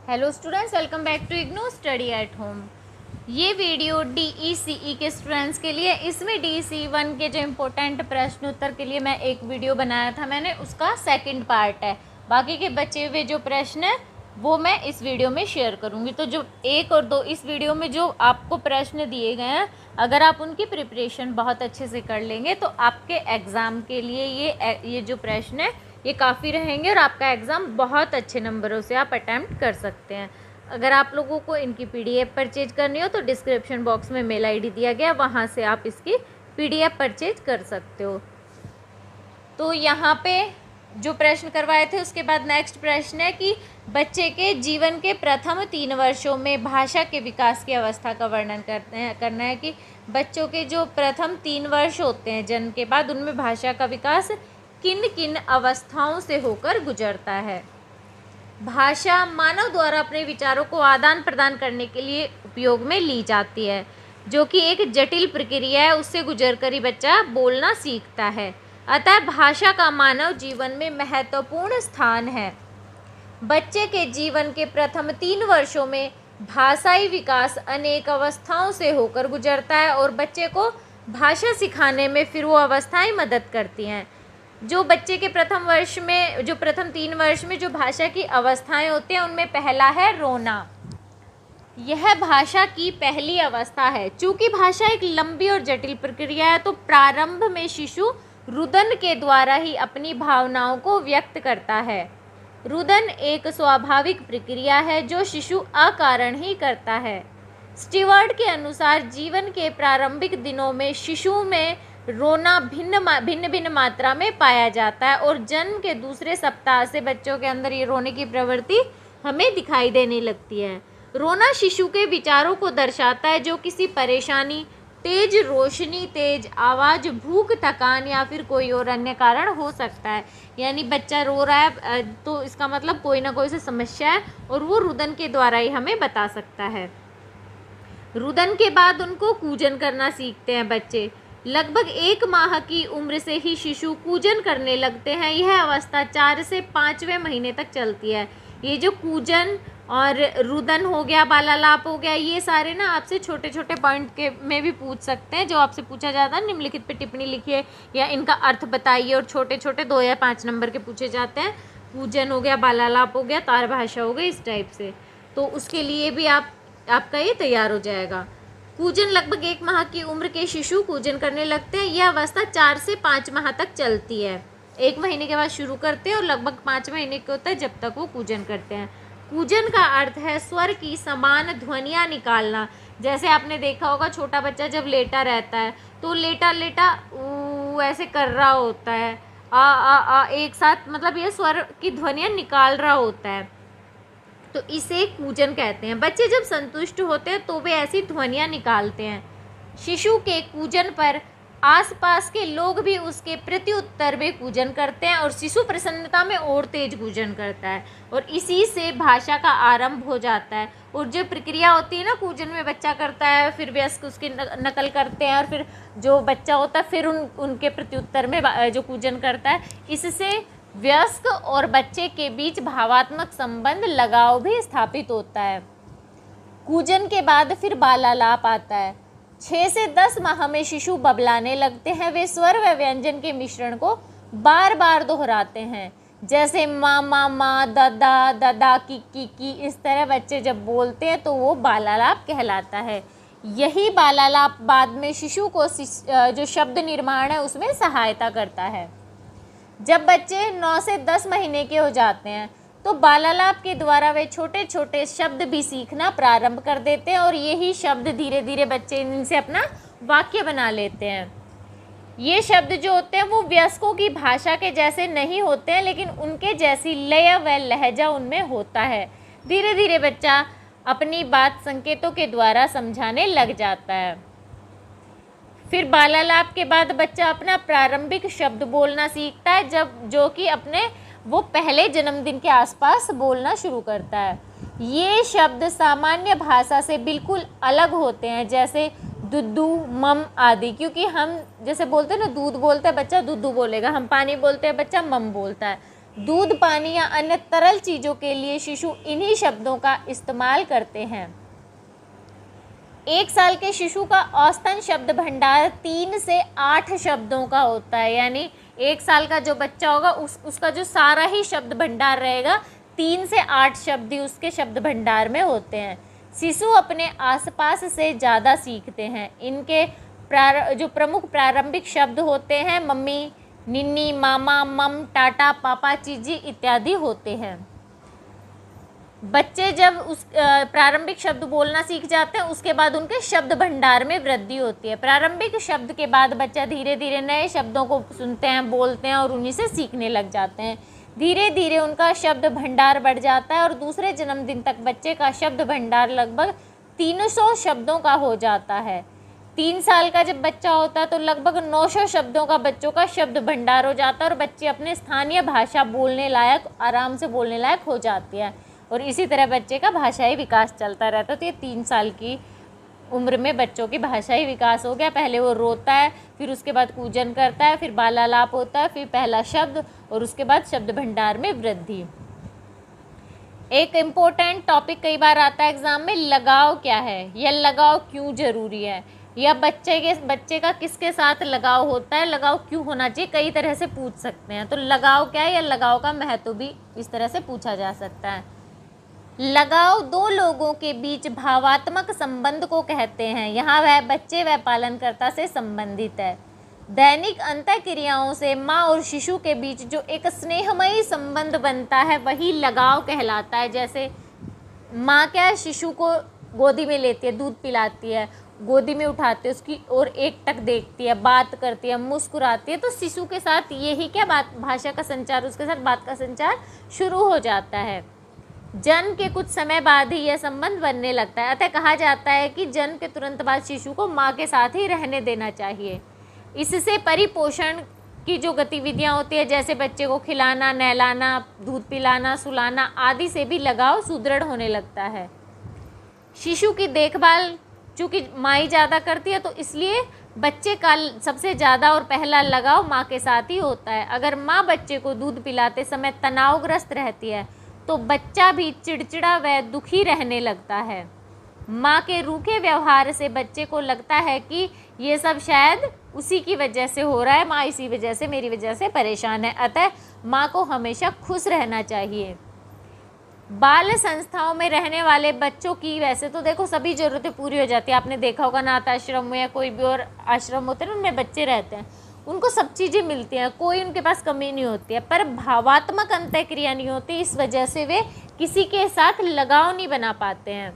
Hello students, welcome back to IGNOU study at home. ये video DECE के students के लिए, इसमें DEC1 के जो इम्पोर्टेंट प्रश्न उत्तर के लिए मैं एक वीडियो बनाया था, मैंने उसका सेकंड पार्ट है। बाकी के बचे हुए जो प्रश्न हैं वो मैं इस वीडियो में शेयर करूँगी। तो जो 1 और 2 इस वीडियो में जो आपको प्रश्न दिए गए हैं, अगर आप उनकी प्रिपरेशन बहुत अच्छे से कर लेंगे तो आपके एग्ज़ाम के लिए ये जो प्रश्न है ये काफ़ी रहेंगे और आपका एग्ज़ाम बहुत अच्छे नंबरों से आप अटैम्प्ट कर सकते हैं। अगर आप लोगों को इनकी PDF परचेज करनी हो तो डिस्क्रिप्शन बॉक्स में मेल ID दिया गया, वहाँ से आप इसकी PDF परचेज कर सकते हो। तो यहाँ पे जो प्रश्न करवाए थे उसके बाद नेक्स्ट प्रश्न है कि बच्चे के जीवन के प्रथम 3 वर्षों में भाषा के विकास की अवस्था का वर्णन करना है कि बच्चों के जो प्रथम 3 वर्ष होते हैं जन्म के बाद, उनमें भाषा का विकास किन किन अवस्थाओं से होकर गुजरता है। भाषा मानव द्वारा अपने विचारों को आदान प्रदान करने के लिए उपयोग में ली जाती है, जो कि एक जटिल प्रक्रिया है। उससे गुजरकर ही बच्चा बोलना सीखता है। अतः भाषा का मानव जीवन में महत्वपूर्ण स्थान है। बच्चे के जीवन के प्रथम 3 वर्षों में भाषाई विकास अनेक अवस्थाओं से होकर गुजरता है और बच्चे को भाषा सिखाने में फिर वो अवस्थाएं मदद करती हैं। जो बच्चे के प्रथम 3 वर्ष में जो भाषा की अवस्थाएं होती हैं, उनमें पहला है रोना। यह भाषा की पहली अवस्था है। चूँकि भाषा एक लंबी और जटिल प्रक्रिया है, तो प्रारंभ में शिशु रुदन के द्वारा ही अपनी भावनाओं को व्यक्त करता है। रुदन एक स्वाभाविक प्रक्रिया है जो शिशु अकारण ही करता है। स्टीवर्ट के अनुसार जीवन के प्रारंभिक दिनों में शिशु में रोना भिन्न मात्रा में पाया जाता है और जन्म के दूसरे सप्ताह से बच्चों के अंदर ये रोने की प्रवृत्ति हमें दिखाई देने लगती है। रोना शिशु के विचारों को दर्शाता है, जो किसी परेशानी, तेज रोशनी, तेज आवाज़, भूख, थकान या फिर कोई और अन्य कारण हो सकता है। यानी बच्चा रो रहा है तो इसका मतलब कोई ना कोई से समस्या है और वो रुदन के द्वारा ही हमें बता सकता है। रुदन के बाद उनको कूजन करना सीखते हैं बच्चे। लगभग 1 माह की उम्र से ही शिशु कूजन करने लगते हैं। यह अवस्था 4 से 5वें महीने तक चलती है। ये जो कूजन और रुदन हो गया, बालालाप हो गया, ये सारे ना आपसे छोटे छोटे पॉइंट के में भी पूछ सकते हैं। जो आपसे पूछा जाता है निम्नलिखित पे टिप्पणी लिखिए या इनका अर्थ बताइए, और छोटे छोटे 2 या 5 नंबर के पूछे जाते हैं। कूजन हो गया, बालालाप हो गया, तार भाषा हो गई, इस टाइप से। तो उसके लिए भी आपका ये तैयार हो जाएगा। कूजन लगभग 1 माह की उम्र के शिशु कूजन करने लगते हैं। यह अवस्था 4 से 5 माह तक चलती है। 1 महीने के बाद शुरू करते हैं और लगभग 5 महीने के होता है जब तक वो कूजन करते हैं। कूजन का अर्थ है स्वर की समान ध्वनियाँ निकालना। जैसे आपने देखा होगा, छोटा बच्चा जब लेटा रहता है तो लेटा लेटा ऐसे कर रहा होता है, आ एक साथ, मतलब ये स्वर की ध्वनियाँ निकाल रहा होता है, तो इसे कूजन कहते हैं। बच्चे जब संतुष्ट होते हैं तो वे ऐसी ध्वनियाँ निकालते हैं। शिशु के कूजन पर आसपास के लोग भी उसके प्रत्युत्तर में कूजन करते हैं और शिशु प्रसन्नता में और तेज कूजन करता है और इसी से भाषा का आरंभ हो जाता है। और जो प्रक्रिया होती है ना, कूजन में बच्चा करता है, फिर वयस्क उसकी नकल करते हैं और फिर जो बच्चा होता है फिर उनके प्रत्युत्तर में जो कूजन करता है। इससे वयस्क और बच्चे के बीच भावात्मक संबंध, लगाव भी स्थापित होता है। कूजन के बाद फिर बालालाप आता है। 6 से 10 माह में शिशु बबलाने लगते हैं। वे स्वर व व्यंजन के मिश्रण को बार बार दोहराते हैं, जैसे माँ माँ माँ, दादा दादा, की। इस तरह बच्चे जब बोलते हैं तो वो बालालाप कहलाता है। यही बालालाप बाद में शिशु को जो शब्द निर्माण है उसमें सहायता करता है। जब बच्चे 9 से 10 महीने के हो जाते हैं तो बालालाप के द्वारा वे छोटे छोटे शब्द भी सीखना प्रारंभ कर देते हैं और यही शब्द धीरे धीरे बच्चे इनसे अपना वाक्य बना लेते हैं। ये शब्द जो होते हैं वो वयस्कों की भाषा के जैसे नहीं होते हैं, लेकिन उनके जैसी लय व लहजा उनमें होता है। धीरे धीरे बच्चा अपनी बात संकेतों के द्वारा समझाने लग जाता है। फिर बालालाप के बाद बच्चा अपना प्रारंभिक शब्द बोलना सीखता है, जो कि अपने वो पहले जन्मदिन के आसपास बोलना शुरू करता है। ये शब्द सामान्य भाषा से बिल्कुल अलग होते हैं, जैसे दुद्धू, मम आदि। क्योंकि हम जैसे बोलते हैं ना, दूध बोलते हैं बच्चा दुद्धू बोलेगा, हम पानी बोलते हैं बच्चा मम बोलता है। दूध, पानी या अन्य तरल चीज़ों के लिए शिशु इन्हीं शब्दों का इस्तेमाल करते हैं। 1 साल के शिशु का औसतन शब्द भंडार 3 से 8 शब्दों का होता है, यानी 1 साल का जो बच्चा होगा उसका जो सारा ही शब्द भंडार रहेगा 3 से 8 शब्द ही उसके शब्द भंडार में होते हैं। शिशु अपने आसपास से ज़्यादा सीखते हैं। इनके जो प्रमुख प्रारंभिक शब्द होते हैं मम्मी, निन्नी, मामा, मम, टाटा, पापा, चीजी इत्यादि होते हैं। बच्चे जब उस प्रारंभिक शब्द बोलना सीख जाते हैं उसके बाद उनके शब्द भंडार में वृद्धि होती है। प्रारंभिक शब्द के बाद बच्चा धीरे धीरे नए शब्दों को सुनते हैं, बोलते हैं और उन्हीं से सीखने लग जाते हैं। धीरे धीरे उनका शब्द भंडार बढ़ जाता है और दूसरे जन्मदिन तक बच्चे का शब्द भंडार लगभग 300 शब्दों का हो जाता है। 3 साल का जब बच्चा होता है तो लगभग 900 शब्दों का बच्चों का शब्द भंडार हो जाता है और बच्चे अपने स्थानीय भाषा बोलने लायक, आराम से बोलने लायक हो जाती है और इसी तरह बच्चे का भाषाई विकास चलता रहता है। तो ये 3 साल की उम्र में बच्चों की भाषाई विकास हो गया। पहले वो रोता है, फिर उसके बाद कूजन करता है, फिर बालालाप होता है, फिर पहला शब्द और उसके बाद शब्द भंडार में वृद्धि। एक इम्पोर्टेंट टॉपिक कई बार आता है एग्जाम में, लगाव क्या है या लगाव क्यों ज़रूरी है या बच्चे का किसके साथ लगाव होता है, लगाव क्यों होना चाहिए, कई तरह से पूछ सकते हैं। तो लगाव क्या है या लगाव का महत्व भी इस तरह से पूछा जा सकता है। लगाव 2 लोगों के बीच भावात्मक संबंध को कहते हैं। यहाँ वह बच्चे व पालनकर्ता से संबंधित है। दैनिक अंतःक्रियाओं से माँ और शिशु के बीच जो एक स्नेहमयी संबंध बनता है वही लगाव कहलाता है। जैसे माँ क्या है, शिशु को गोदी में लेती है, दूध पिलाती है, गोदी में उठाती है, उसकी ओर एकटक देखती है, बात करती है, मुस्कुराती है, तो शिशु के साथ यही क्या भाषा का संचार, उसके साथ बात का संचार शुरू हो जाता है। जन्म के कुछ समय बाद ही यह संबंध बनने लगता है। अतः कहा जाता है कि जन्म के तुरंत बाद शिशु को माँ के साथ ही रहने देना चाहिए। इससे परिपोषण की जो गतिविधियाँ होती है, जैसे बच्चे को खिलाना, नहलाना, दूध पिलाना, सुलाना आदि से भी लगाव सुदृढ़ होने लगता है। शिशु की देखभाल चूँकि माँ ही ज़्यादा करती है तो इसलिए बच्चे का सबसे ज़्यादा और पहला लगाव माँ के साथ ही होता है। अगर माँ बच्चे को दूध पिलाते समय तनावग्रस्त रहती है तो बच्चा भी चिड़चिड़ा व दुखी रहने लगता है। माँ के रूखे व्यवहार से बच्चे को लगता है कि ये सब शायद उसी की वजह से हो रहा है, माँ इसी वजह से, मेरी वजह से परेशान है। अतः माँ को हमेशा खुश रहना चाहिए। बाल संस्थाओं में रहने वाले बच्चों की वैसे तो देखो सभी ज़रूरतें पूरी हो जाती है। आपने देखा होगा अनाथ आश्रम या कोई भी और आश्रम होते हैं उनमें बच्चे रहते हैं, उनको सब चीज़ें मिलती हैं, कोई उनके पास कमी नहीं होती है, पर भावात्मक अंतःक्रिया नहीं होती। इस वजह से वे किसी के साथ लगाव नहीं बना पाते हैं।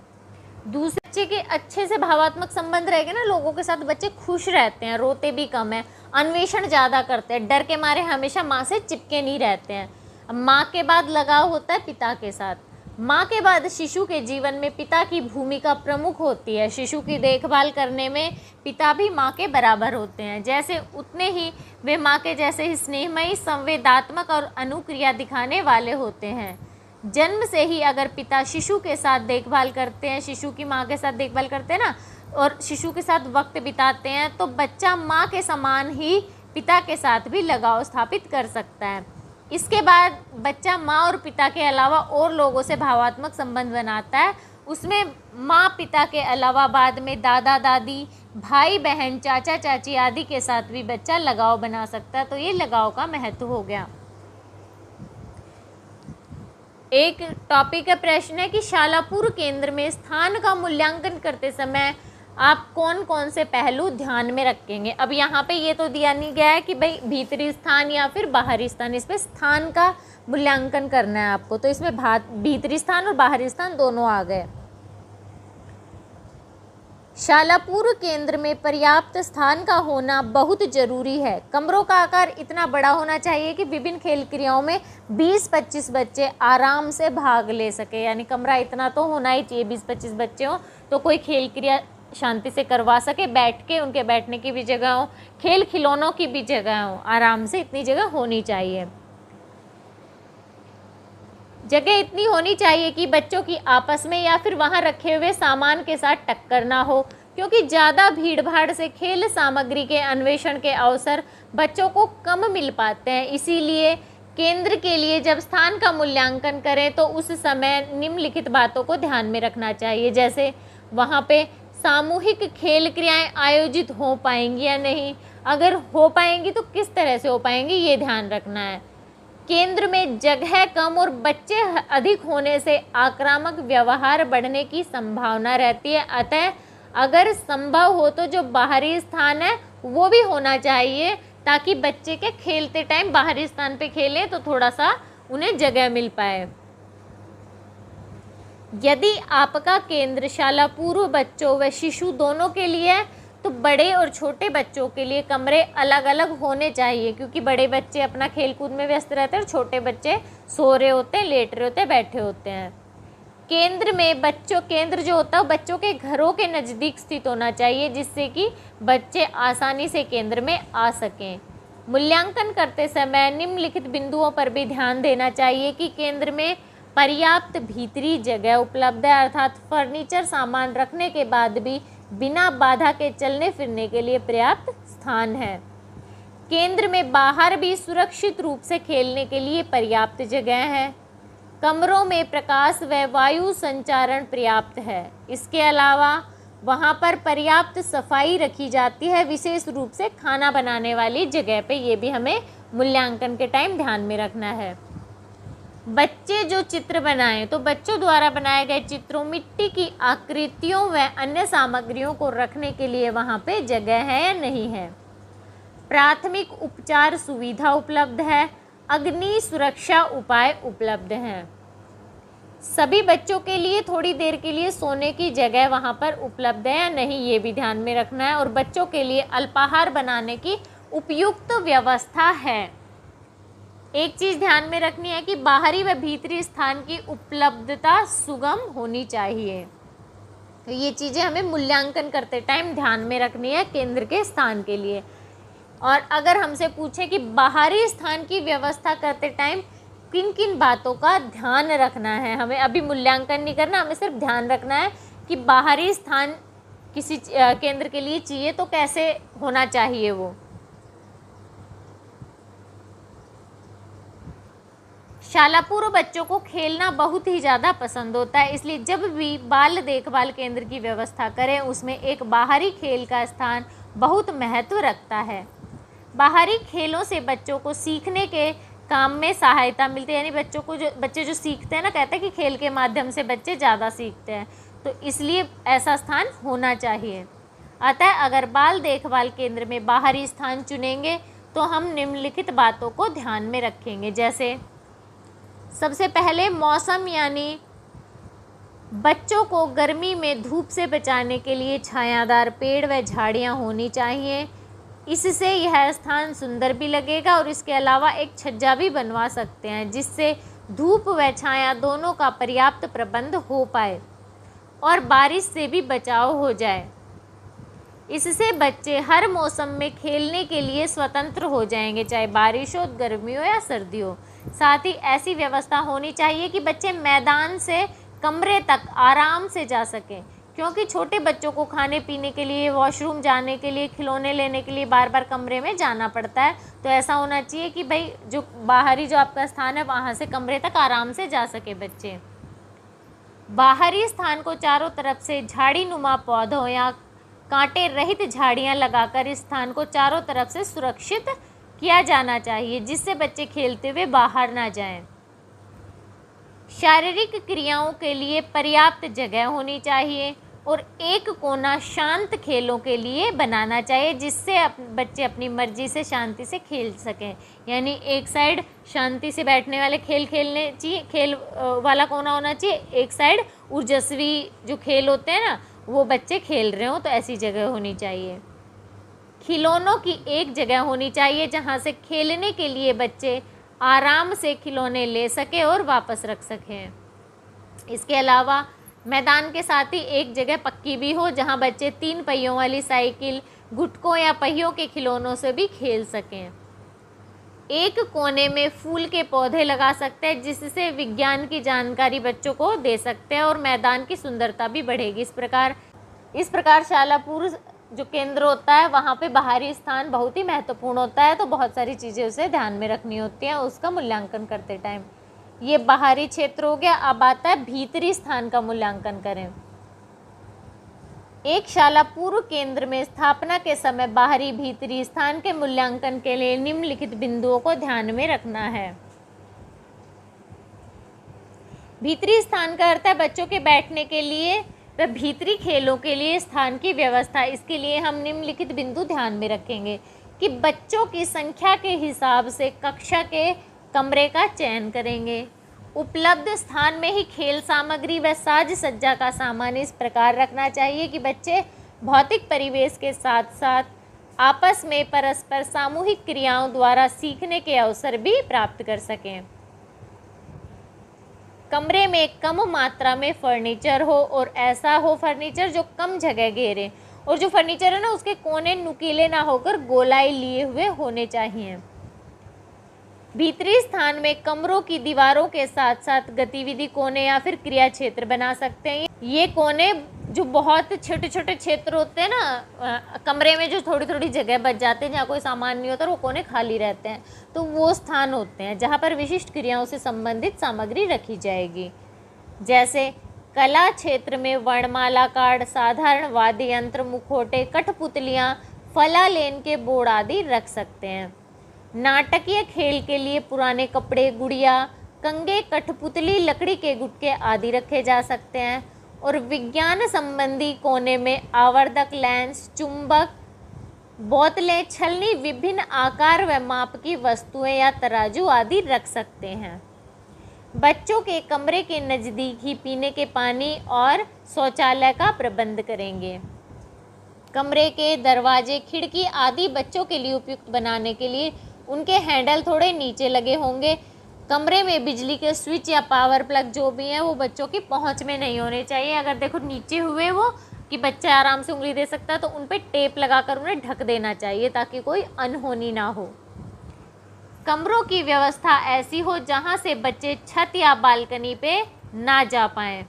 दूसरे बच्चे के अच्छे से भावात्मक संबंध रहेगा ना, लोगों के साथ बच्चे खुश रहते हैं, रोते भी कम है, अन्वेषण ज़्यादा करते हैं, डर के मारे हमेशा माँ से चिपके नहीं रहते हैं। माँ के बाद लगाव होता है पिता के साथ। माँ के बाद शिशु के जीवन में पिता की भूमिका प्रमुख होती है। शिशु की देखभाल करने में पिता भी माँ के बराबर होते हैं, जैसे उतने ही वे माँ के जैसे ही स्नेहमयी, संवेदात्मक और अनुक्रिया दिखाने वाले होते हैं। जन्म से ही अगर पिता शिशु के साथ देखभाल करते हैं, शिशु की माँ के साथ देखभाल करते हैं ना, और शिशु के साथ वक्त बिताते हैं, तो बच्चा माँ के समान ही पिता के साथ भी लगाव स्थापित कर सकता है। इसके बाद बच्चा माँ और पिता के अलावा और लोगों से भावात्मक संबंध बनाता है। उसमें माँ पिता के अलावा बाद में दादा दादी, भाई बहन, चाचा चाची आदि के साथ भी बच्चा लगाव बना सकता है। तो ये लगाव का महत्व हो गया। एक टॉपिक का प्रश्न है कि शाला पूर्व केंद्र में स्थान का मूल्यांकन करते समय आप कौन कौन से पहलू ध्यान में रखेंगे। अब यहाँ पे ये तो दिया नहीं गया है कि भाई भीतरी स्थान या फिर बाहरी स्थान, इस पे स्थान का मूल्यांकन करना है आपको। तो इसमें भीतरी स्थान और बाहरी स्थान दोनों आ गए। शाला पूर्व केंद्र में पर्याप्त स्थान का होना बहुत जरूरी है। कमरों का आकार इतना बड़ा होना चाहिए कि विभिन्न खेल क्रियाओं में 20-25 बच्चे आराम से भाग ले सके। यानी कमरा इतना तो होना ही चाहिए, 20-25 बच्चे हों तो कोई खेल क्रिया शांति से करवा सके, बैठ के उनके बैठने की भी जगह हो, खेल खिलौनों की भी जगह हो, आराम से इतनी जगह होनी चाहिए। जगह इतनी होनी चाहिए कि बच्चों की आपस में या फिर वहाँ रखे हुए सामान के साथ टक्कर ना हो, क्योंकि ज़्यादा भीड़ भाड़ से खेल सामग्री के अन्वेषण के अवसर बच्चों को कम मिल पाते हैं। इसीलिए केंद्र के लिए जब स्थान का मूल्यांकन करें तो उस समय निम्नलिखित बातों को ध्यान में रखना चाहिए, जैसे वहाँ पे सामूहिक खेल क्रियाएं आयोजित हो पाएंगी या नहीं, अगर हो पाएंगी तो किस तरह से हो पाएंगी, ये ध्यान रखना है। केंद्र में जगह कम और बच्चे अधिक होने से आक्रामक व्यवहार बढ़ने की संभावना रहती है, अतः अगर संभव हो तो जो बाहरी स्थान है वो भी होना चाहिए, ताकि बच्चे के खेलते टाइम बाहरी स्थान पे खेलें तो थोड़ा सा उन्हें जगह मिल पाए। यदि आपका केंद्र शाला पूर्व बच्चों व शिशु दोनों के लिए है तो बड़े और छोटे बच्चों के लिए कमरे अलग अलग होने चाहिए, क्योंकि बड़े बच्चे अपना खेलकूद में व्यस्त रहते हैं और छोटे बच्चे सो रहे होते हैं, लेट रहे होते हैं, बैठे होते हैं। केंद्र जो होता है बच्चों के घरों के नज़दीक स्थित होना चाहिए, जिससे कि बच्चे आसानी से केंद्र में आ सकें। मूल्यांकन करते समय निम्नलिखित बिंदुओं पर भी ध्यान देना चाहिए कि केंद्र में पर्याप्त भीतरी जगह उपलब्ध है, अर्थात फर्नीचर सामान रखने के बाद भी बिना बाधा के चलने फिरने के लिए पर्याप्त स्थान है। केंद्र में बाहर भी सुरक्षित रूप से खेलने के लिए पर्याप्त जगह है। कमरों में प्रकाश व वायु संचारण पर्याप्त है। इसके अलावा वहाँ पर पर्याप्त सफाई रखी जाती है, विशेष रूप से खाना बनाने वाली जगह पे, ये भी हमें मूल्यांकन के टाइम ध्यान में रखना है। बच्चे जो चित्र बनाएं तो बच्चों द्वारा बनाए गए चित्रों, मिट्टी की आकृतियों व अन्य सामग्रियों को रखने के लिए वहाँ पे जगह है या नहीं है। प्राथमिक उपचार सुविधा उपलब्ध है। अग्नि सुरक्षा उपाय उपलब्ध हैं। सभी बच्चों के लिए थोड़ी देर के लिए सोने की जगह वहाँ पर उपलब्ध है या नहीं, ये भी ध्यान में रखना है। और बच्चों के लिए अल्पाहार बनाने की उपयुक्त व्यवस्था है। एक चीज़ ध्यान में रखनी है कि बाहरी व भीतरी स्थान की उपलब्धता सुगम होनी चाहिए। तो ये चीज़ें हमें मूल्यांकन करते टाइम ध्यान में रखनी है केंद्र के स्थान के लिए। और अगर हमसे पूछे कि बाहरी स्थान की व्यवस्था करते टाइम किन किन बातों का ध्यान रखना है, हमें अभी मूल्यांकन नहीं करना, हमें सिर्फ ध्यान रखना है कि बाहरी स्थान किसी केंद्र के लिए चाहिए तो कैसे होना चाहिए वो। शाला पूर्व बच्चों को खेलना बहुत ही ज़्यादा पसंद होता है, इसलिए जब भी बाल देखभाल केंद्र की व्यवस्था करें उसमें एक बाहरी खेल का स्थान बहुत महत्व रखता है। बाहरी खेलों से बच्चों को सीखने के काम में सहायता मिलती है, यानी बच्चे जो सीखते हैं ना, कहते हैं कि खेल के माध्यम से बच्चे ज़्यादा सीखते हैं, तो इसलिए ऐसा स्थान होना चाहिए। अतः अगर बाल देखभाल केंद्र में बाहरी स्थान चुनेंगे तो हम निम्नलिखित बातों को ध्यान में रखेंगे, जैसे सबसे पहले मौसम, यानी बच्चों को गर्मी में धूप से बचाने के लिए छायादार पेड़ व झाड़ियाँ होनी चाहिए। इससे यह स्थान सुंदर भी लगेगा और इसके अलावा एक छज्जा भी बनवा सकते हैं, जिससे धूप व छाया दोनों का पर्याप्त प्रबंध हो पाए और बारिश से भी बचाव हो जाए। इससे बच्चे हर मौसम में खेलने के लिए स्वतंत्र हो जाएंगे, चाहे बारिश हो, गर्मी हो या सर्दी हो। साथ ही ऐसी व्यवस्था होनी चाहिए कि बच्चे मैदान से कमरे तक आराम से जा सकें, क्योंकि छोटे बच्चों को खाने पीने के लिए, वॉशरूम जाने के लिए, खिलौने लेने के लिए बार बार कमरे में जाना पड़ता है। तो ऐसा होना चाहिए कि भाई जो बाहरी जो आपका स्थान है वहाँ से कमरे तक आराम से जा सके बच्चे। बाहरी स्थान को चारों तरफ से झाड़ी नुमा पौधों या कांटे रहित झाड़ियाँ लगाकर इस स्थान को चारों तरफ से सुरक्षित किया जाना चाहिए, जिससे बच्चे खेलते हुए बाहर ना जाएं। शारीरिक क्रियाओं के लिए पर्याप्त जगह होनी चाहिए और एक कोना शांत खेलों के लिए बनाना चाहिए, जिससे बच्चे अपनी मर्जी से शांति से खेल सकें। यानी एक साइड शांति से बैठने वाले खेल खेलने चाहिए, खेल वाला कोना होना चाहिए, एक साइड ऊर्जस्वी जो खेल होते हैं ना वो बच्चे खेल रहे हो, तो ऐसी जगह होनी चाहिए। खिलौनों की एक जगह होनी चाहिए जहाँ से खेलने के लिए बच्चे आराम से खिलौने ले सकें और वापस रख सकें। इसके अलावा मैदान के साथ ही एक जगह पक्की भी हो जहाँ बच्चे 3 पहियों वाली साइकिल, गुटकों या पहियों के खिलौनों से भी खेल सकें। एक कोने में फूल के पौधे लगा सकते हैं, जिससे विज्ञान की जानकारी बच्चों को दे सकते हैं और मैदान की सुंदरता भी बढ़ेगी। इस प्रकार शाला पूर्व जो केंद्र होता है वहाँ पे बाहरी स्थान बहुत ही महत्वपूर्ण होता है, तो बहुत सारी चीज़ें उसे ध्यान में रखनी होती हैं उसका मूल्यांकन करते टाइम। ये बाहरी क्षेत्र हो गया। अब आता है भीतरी स्थान का मूल्यांकन करें। एक शाला पूर्व केंद्र में स्थापना के समय बाहरी भीतरी स्थान के मूल्यांकन के लिए निम्नलिखित बिंदुओं को ध्यान में रखना है। भीतरी स्थान का अर्थ है बच्चों के बैठने के लिए व भीतरी खेलों के लिए स्थान की व्यवस्था। इसके लिए हम निम्नलिखित बिंदु ध्यान में रखेंगे कि बच्चों की संख्या के हिसाब से कक्षा के कमरे का चयन करेंगे। उपलब्ध स्थान में ही खेल सामग्री व साज सज्जा का सामान इस प्रकार रखना चाहिए कि बच्चे भौतिक परिवेश के साथ साथ आपस में परस्पर सामूहिक क्रियाओं द्वारा सीखने के अवसर भी प्राप्त कर सकें। कमरे में कम मात्रा में फर्नीचर हो और ऐसा हो फर्नीचर जो कम जगह घेरे, और जो फर्नीचर है ना उसके कोने नुकीले ना होकर गोलाई लिए हुए होने चाहिए। भीतरी स्थान में कमरों की दीवारों के साथ साथ गतिविधि कोने या फिर क्रिया क्षेत्र बना सकते हैं। ये कोने जो बहुत छोटे छोटे क्षेत्र होते हैं ना, कमरे में जो थोड़ी थोड़ी जगह बच जाते हैं जहाँ कोई सामान नहीं होता, वो कोने खाली रहते हैं, तो वो स्थान होते हैं जहाँ पर विशिष्ट क्रियाओं से संबंधित सामग्री रखी जाएगी। जैसे कला क्षेत्र में वर्णमाला कार्ड, साधारण वाद्य यंत्र, मुखौटे, कठपुतलियाँ, फलालेन के बोर्ड आदि रख सकते हैं। नाटकीय खेल के लिए पुराने कपड़े, गुड़िया, कंगे, कठपुतली, लकड़ी के गुटके आदि रखे जा सकते हैं। और विज्ञान संबंधी कोने में आवर्धक, लेंस, चुंबक, बोतलें, छलनी, विभिन्न आकार व माप की वस्तुएं या तराजू आदि रख सकते हैं। बच्चों के कमरे के नज़दीक ही पीने के पानी और शौचालय का प्रबंध करेंगे। कमरे के दरवाजे, खिड़की आदि बच्चों के लिए उपयुक्त बनाने के लिए उनके हैंडल थोड़े नीचे लगे होंगे। कमरे में बिजली के स्विच या पावर प्लग जो भी हैं वो बच्चों की पहुंच में नहीं होने चाहिए। अगर देखो नीचे हुए वो कि बच्चा आराम से उंगली दे सकता है तो उन पे टेप लगाकर उन्हें ढक देना चाहिए ताकि कोई अनहोनी ना हो। कमरों की व्यवस्था ऐसी हो जहां से बच्चे छत या बालकनी पे ना जा पाएं।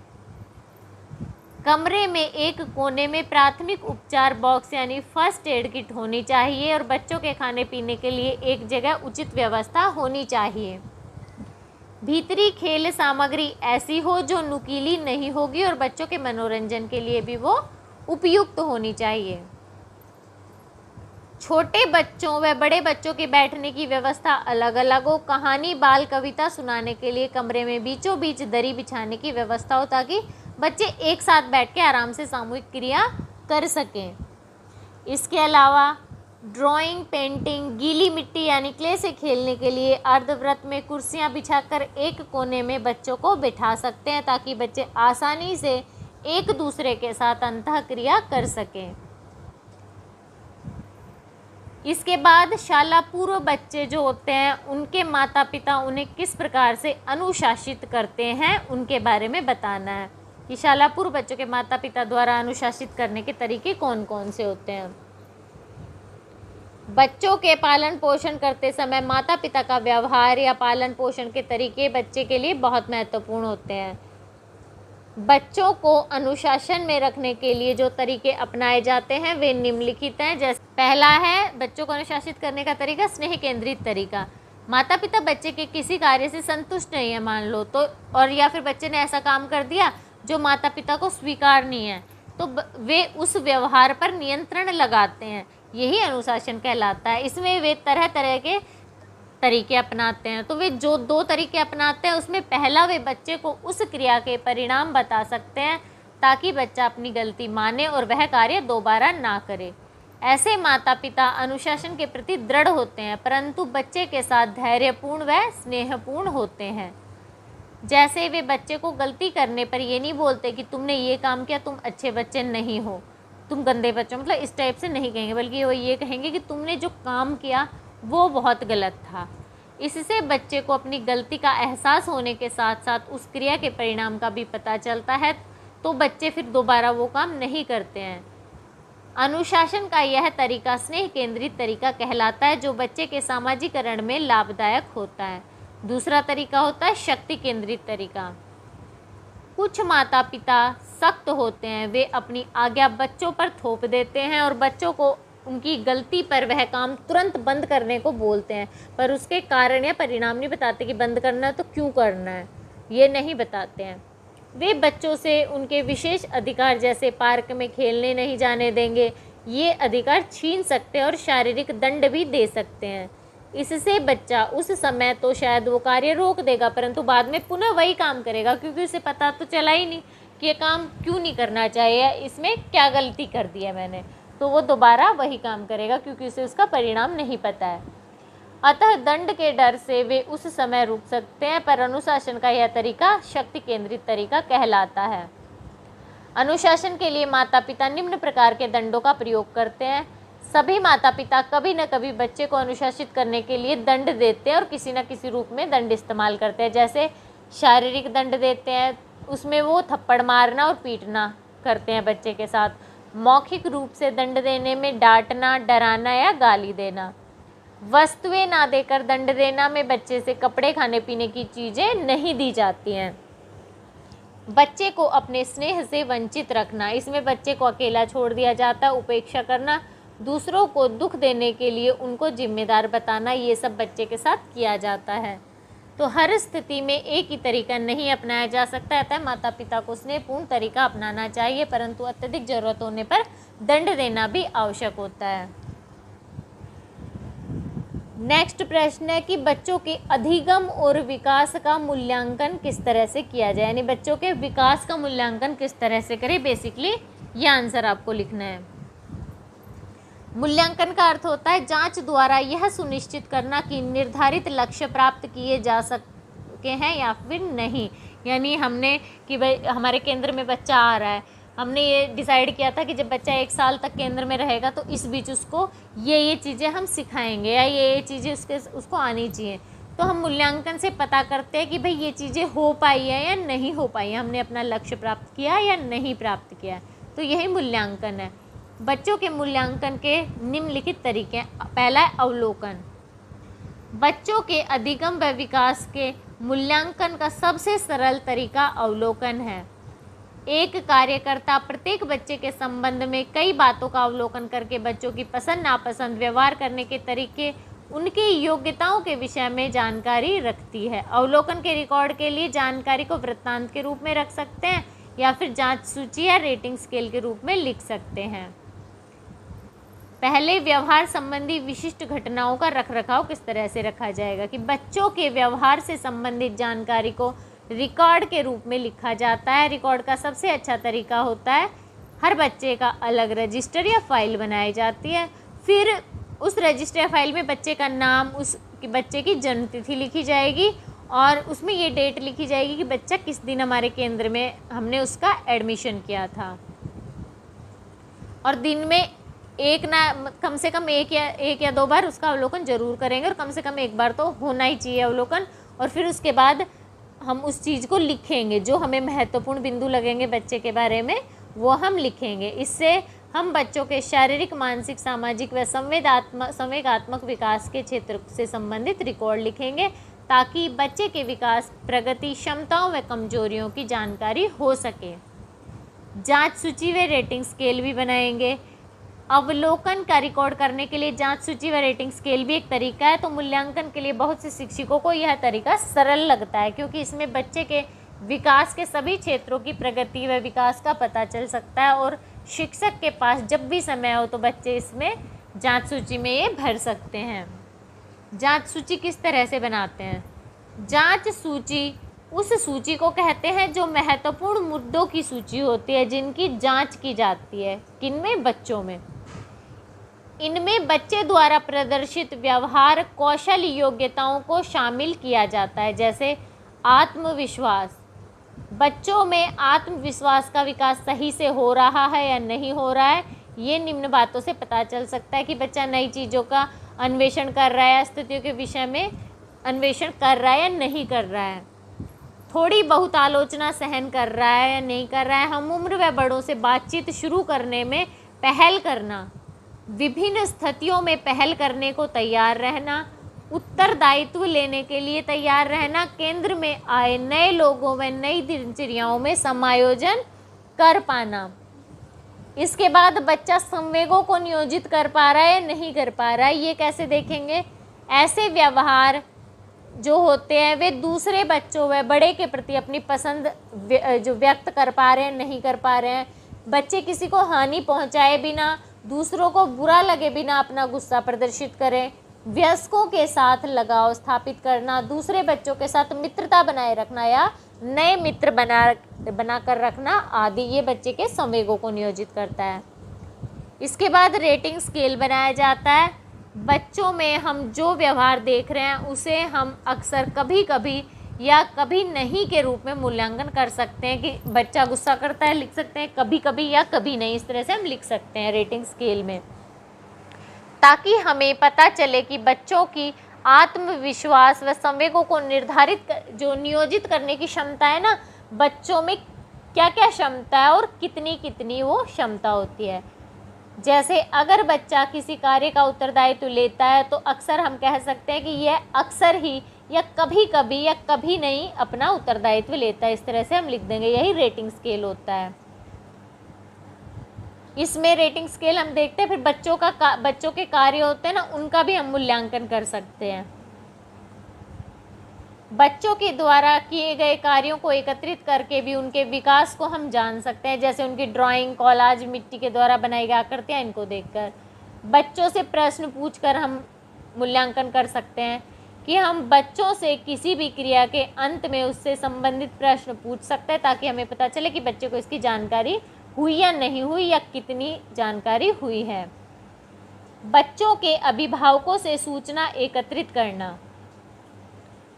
कमरे में एक कोने में प्राथमिक उपचार बॉक्स यानी फर्स्ट एड किट होनी चाहिए और बच्चों के खाने पीने के लिए एक जगह उचित व्यवस्था होनी चाहिए। भीतरी खेल सामग्री ऐसी हो जो नुकीली नहीं होगी और बच्चों के मनोरंजन के लिए भी वो उपयुक्त होनी चाहिए। छोटे बच्चों व बड़े बच्चों के बैठने की व्यवस्था अलग अलग हो। कहानी, बाल कविता सुनाने के लिए कमरे में बीचों बीच दरी बिछाने की व्यवस्था हो ताकि बच्चे एक साथ बैठ के आराम से सामूहिक क्रिया कर सकें। इसके अलावा ड्राइंग, पेंटिंग, गीली मिट्टी यानी क्ले से खेलने के लिए अर्धवृत्त में कुर्सियां बिछाकर एक कोने में बच्चों को बिठा सकते हैं ताकि बच्चे आसानी से एक दूसरे के साथ अंतः क्रिया कर सकें। इसके बाद शाला पूर्व बच्चे जो होते हैं उनके माता पिता उन्हें किस प्रकार से अनुशासित करते हैं उनके बारे में बताना है कि शाला पूर्व बच्चों के माता पिता द्वारा अनुशासित करने के तरीके कौन कौन से होते हैं। बच्चों के पालन पोषण करते समय माता पिता का व्यवहार या पालन पोषण के तरीके बच्चे के लिए बहुत महत्वपूर्ण होते हैं। बच्चों को अनुशासन में रखने के लिए जो तरीके अपनाए जाते हैं वे निम्नलिखित हैं। जैसे पहला है बच्चों को अनुशासित करने का तरीका स्नेह केंद्रित तरीका। माता पिता बच्चे के किसी कार्य से संतुष्ट नहीं है मान लो तो, और या फिर बच्चे ने ऐसा काम कर दिया जो माता पिता को स्वीकार नहीं है तो वे उस व्यवहार पर नियंत्रण लगाते हैं, यही अनुशासन कहलाता है। इसमें वे तरह तरह के तरीके अपनाते हैं। तो वे जो दो तरीके अपनाते हैं उसमें पहला वे बच्चे को उस क्रिया के परिणाम बता सकते हैं ताकि बच्चा अपनी गलती माने और वह कार्य दोबारा ना करे। ऐसे माता पिता अनुशासन के प्रति दृढ़ होते हैं परंतु बच्चे के साथ धैर्यपूर्ण व स्नेहपूर्ण होते हैं। जैसे वे बच्चे को गलती करने पर ये नहीं बोलते कि तुमने ये काम किया, तुम अच्छे बच्चे नहीं हो, तुम गंदे बच्चे, मतलब इस टाइप से नहीं कहेंगे, बल्कि वो ये कहेंगे कि तुमने जो काम किया वो बहुत गलत था। इससे बच्चे को अपनी गलती का एहसास होने के साथ साथ उस क्रिया के परिणाम का भी पता चलता है तो बच्चे फिर दोबारा वो काम नहीं करते हैं। अनुशासन का यह तरीका स्नेह केंद्रित तरीका कहलाता है जो बच्चे के सामाजिकरण में लाभदायक होता है। दूसरा तरीका होता है शक्ति केंद्रित तरीका। कुछ माता पिता सख्त होते हैं, वे अपनी आज्ञा बच्चों पर थोप देते हैं और बच्चों को उनकी गलती पर वह काम तुरंत बंद करने को बोलते हैं, पर उसके कारण या परिणाम नहीं बताते कि बंद करना है तो क्यों करना है, ये नहीं बताते हैं। वे बच्चों से उनके विशेष अधिकार जैसे पार्क में खेलने नहीं जाने देंगे, ये अधिकार छीन सकते हैं और शारीरिक दंड भी दे सकते हैं। इससे बच्चा उस समय तो शायद वो कार्य रोक देगा, परंतु बाद में पुनः वही काम करेगा, क्योंकि उसे पता तो चला ही नहीं कि ये काम क्यों नहीं करना चाहिए, इसमें क्या गलती कर दी है मैंने, तो वो दोबारा वही काम करेगा क्योंकि उसे उसका परिणाम नहीं पता है। अतः दंड के डर से वे उस समय रुक सकते हैं, पर अनुशासन का यह तरीका शक्ति केंद्रित तरीका कहलाता है। अनुशासन के लिए माता पिता निम्न प्रकार के दंडों का प्रयोग करते हैं। सभी माता पिता कभी न कभी बच्चे को अनुशासित करने के लिए दंड देते हैं और किसी न किसी रूप में दंड इस्तेमाल करते हैं। जैसे शारीरिक दंड देते हैं, उसमें वो थप्पड़ मारना और पीटना करते हैं बच्चे के साथ। मौखिक रूप से दंड देने में डांटना, डराना या गाली देना। वस्तुएं ना देकर दंड देना में बच्चे से कपड़े, खाने पीने की चीज़ें नहीं दी जाती हैं। बच्चे को अपने स्नेह से वंचित रखना, इसमें बच्चे को अकेला छोड़ दिया जाता है। उपेक्षा करना, दूसरों को दुख देने के लिए उनको जिम्मेदार बताना, ये सब बच्चे के साथ किया जाता है। तो हर स्थिति में एक ही तरीका नहीं अपनाया जा सकता, अतः माता पिता को स्नेहपूर्ण तरीका अपनाना चाहिए, परंतु अत्यधिक जरूरत होने पर दंड देना भी आवश्यक होता है। नेक्स्ट प्रश्न है कि बच्चों के अधिगम और विकास का मूल्यांकन किस तरह से किया जाए, यानी बच्चों के विकास का मूल्यांकन किस तरह से करें। बेसिकली ये आंसर आपको लिखना है। मूल्यांकन का अर्थ होता है जांच द्वारा यह सुनिश्चित करना कि निर्धारित लक्ष्य प्राप्त किए जा सके हैं या फिर नहीं। यानी हमने कि भाई हमारे केंद्र में बच्चा आ रहा है, हमने ये डिसाइड किया था कि जब बच्चा 1 साल तक केंद्र में रहेगा तो इस बीच उसको ये चीज़ें हम सिखाएंगे या ये चीज़ें उसको आनी चाहिए। तो हम मूल्यांकन से पता करते हैं कि भाई ये चीज़ें हो पाई है या नहीं हो पाई है, हमने अपना लक्ष्य प्राप्त किया या नहीं प्राप्त किया। तो यही मूल्यांकन है। बच्चों के मूल्यांकन के निम्नलिखित तरीके हैं। पहला है अवलोकन। बच्चों के अधिगम व विकास के मूल्यांकन का सबसे सरल तरीका अवलोकन है। एक कार्यकर्ता प्रत्येक बच्चे के संबंध में कई बातों का अवलोकन करके बच्चों की पसंद नापसंद, व्यवहार करने के तरीके, उनकी योग्यताओं के विषय में जानकारी रखती है। अवलोकन के रिकॉर्ड के लिए जानकारी को वृत्तांत के रूप में रख सकते हैं या फिर जांच सूची या रेटिंग स्केल के रूप में लिख सकते हैं। पहले व्यवहार संबंधी विशिष्ट घटनाओं का रखरखाव किस तरह से रखा जाएगा कि बच्चों के व्यवहार से संबंधित जानकारी को रिकॉर्ड के रूप में लिखा जाता है। रिकॉर्ड का सबसे अच्छा तरीका होता है हर बच्चे का अलग रजिस्टर या फाइल बनाई जाती है, फिर उस रजिस्टर या फाइल में बच्चे का नाम, उस बच्चे की जन्म तिथि लिखी जाएगी और उसमें ये डेट लिखी जाएगी कि बच्चा किस दिन हमारे केंद्र में हमने उसका एडमिशन किया था। और दिन में कम से कम एक या 2 बार उसका अवलोकन जरूर करेंगे और कम से कम 1 बार तो होना ही चाहिए अवलोकन। और फिर उसके बाद हम उस चीज़ को लिखेंगे, जो हमें महत्वपूर्ण बिंदु लगेंगे बच्चे के बारे में वो हम लिखेंगे। इससे हम बच्चों के शारीरिक, मानसिक, सामाजिक व संवेगात्मक विकास के क्षेत्र से संबंधित रिकॉर्ड लिखेंगे ताकि बच्चे के विकास, प्रगति, क्षमताओं व कमजोरियों की जानकारी हो सके। जांच सूची व रेटिंग स्केल भी बनाएंगे। अवलोकन का रिकॉर्ड करने के लिए जांच सूची व रेटिंग स्केल भी एक तरीका है। तो मूल्यांकन के लिए बहुत से शिक्षकों को यह तरीका सरल लगता है क्योंकि इसमें बच्चे के विकास के सभी क्षेत्रों की प्रगति व विकास का पता चल सकता है और शिक्षक के पास जब भी समय हो तो बच्चे इसमें जांच सूची में ये भर सकते हैं। जांच सूची किस तरह से बनाते हैं? जांच सूची उस सूची को कहते हैं जो महत्वपूर्ण मुद्दों की सूची होती है जिनकी जांच की जाती है। किनमें? बच्चों में। इनमें बच्चे द्वारा प्रदर्शित व्यवहार, कौशल, योग्यताओं को शामिल किया जाता है। जैसे आत्मविश्वास, बच्चों में आत्मविश्वास का विकास सही से हो रहा है या नहीं हो रहा है, ये निम्न बातों से पता चल सकता है कि बच्चा नई चीज़ों का अन्वेषण कर रहा है, स्थितियों के विषय में अन्वेषण कर रहा है या नहीं कर रहा है, थोड़ी बहुत आलोचना सहन कर रहा है या नहीं कर रहा है, हम उम्र व बड़ों से बातचीत शुरू करने में पहल करना, विभिन्न स्थितियों में पहल करने को तैयार रहना, उत्तरदायित्व लेने के लिए तैयार रहना, केंद्र में आए नए लोगों व नई दिनचर्याओं में समायोजन कर पाना। इसके बाद बच्चा संवेगों को नियोजित कर पा रहा है या नहीं कर पा रहा है, ये कैसे देखेंगे। ऐसे व्यवहार जो होते हैं वे दूसरे बच्चों व बड़े के प्रति अपनी पसंद जो व्यक्त कर पा रहे हैं, नहीं कर पा रहे हैं। बच्चे किसी को हानि पहुंचाए बिना, दूसरों को बुरा लगे बिना अपना गुस्सा प्रदर्शित करें। वयस्कों के साथ लगाव स्थापित करना, दूसरे बच्चों के साथ मित्रता बनाए रखना या नए मित्र बनाकर रखना आदि, ये बच्चे के संवेगों को नियोजित करता है। इसके बाद रेटिंग स्केल बनाया जाता है। बच्चों में हम जो व्यवहार देख रहे हैं उसे हम अक्सर कभी कभी या कभी नहीं के रूप में मूल्यांकन कर सकते हैं कि बच्चा गुस्सा करता है, लिख सकते हैं कभी कभी या कभी नहीं, इस तरह से हम लिख सकते हैं रेटिंग स्केल में, ताकि हमें पता चले कि बच्चों की आत्मविश्वास व संवेगों को जो नियोजित करने की क्षमता है ना, बच्चों में क्या क्या क्षमता है और कितनी कितनी वो क्षमता होती है। जैसे अगर बच्चा किसी कार्य का उत्तरदायित्व लेता है तो अक्सर हम कह सकते हैं कि यह अक्सर ही या कभी कभी या कभी नहीं अपना उत्तरदायित्व लेता है, इस तरह से हम लिख देंगे। यही रेटिंग स्केल होता है। इसमें रेटिंग स्केल हम देखते हैं, फिर बच्चों के कार्य होते हैं ना, उनका भी हम मूल्यांकन कर सकते हैं। बच्चों के द्वारा किए गए कार्यों को एकत्रित करके भी उनके विकास को हम जान सकते हैं, जैसे उनकी ड्राइंग, कॉलाज, मिट्टी के द्वारा बनाई गई आकृतियाँ, इनको देखकर। बच्चों से प्रश्न पूछकर हम मूल्यांकन कर सकते हैं कि हम बच्चों से किसी भी क्रिया के अंत में उससे संबंधित प्रश्न पूछ सकते हैं, ताकि हमें पता चले कि बच्चे को इसकी जानकारी हुई या नहीं हुई या कितनी जानकारी हुई है। बच्चों के अभिभावकों से सूचना एकत्रित करना।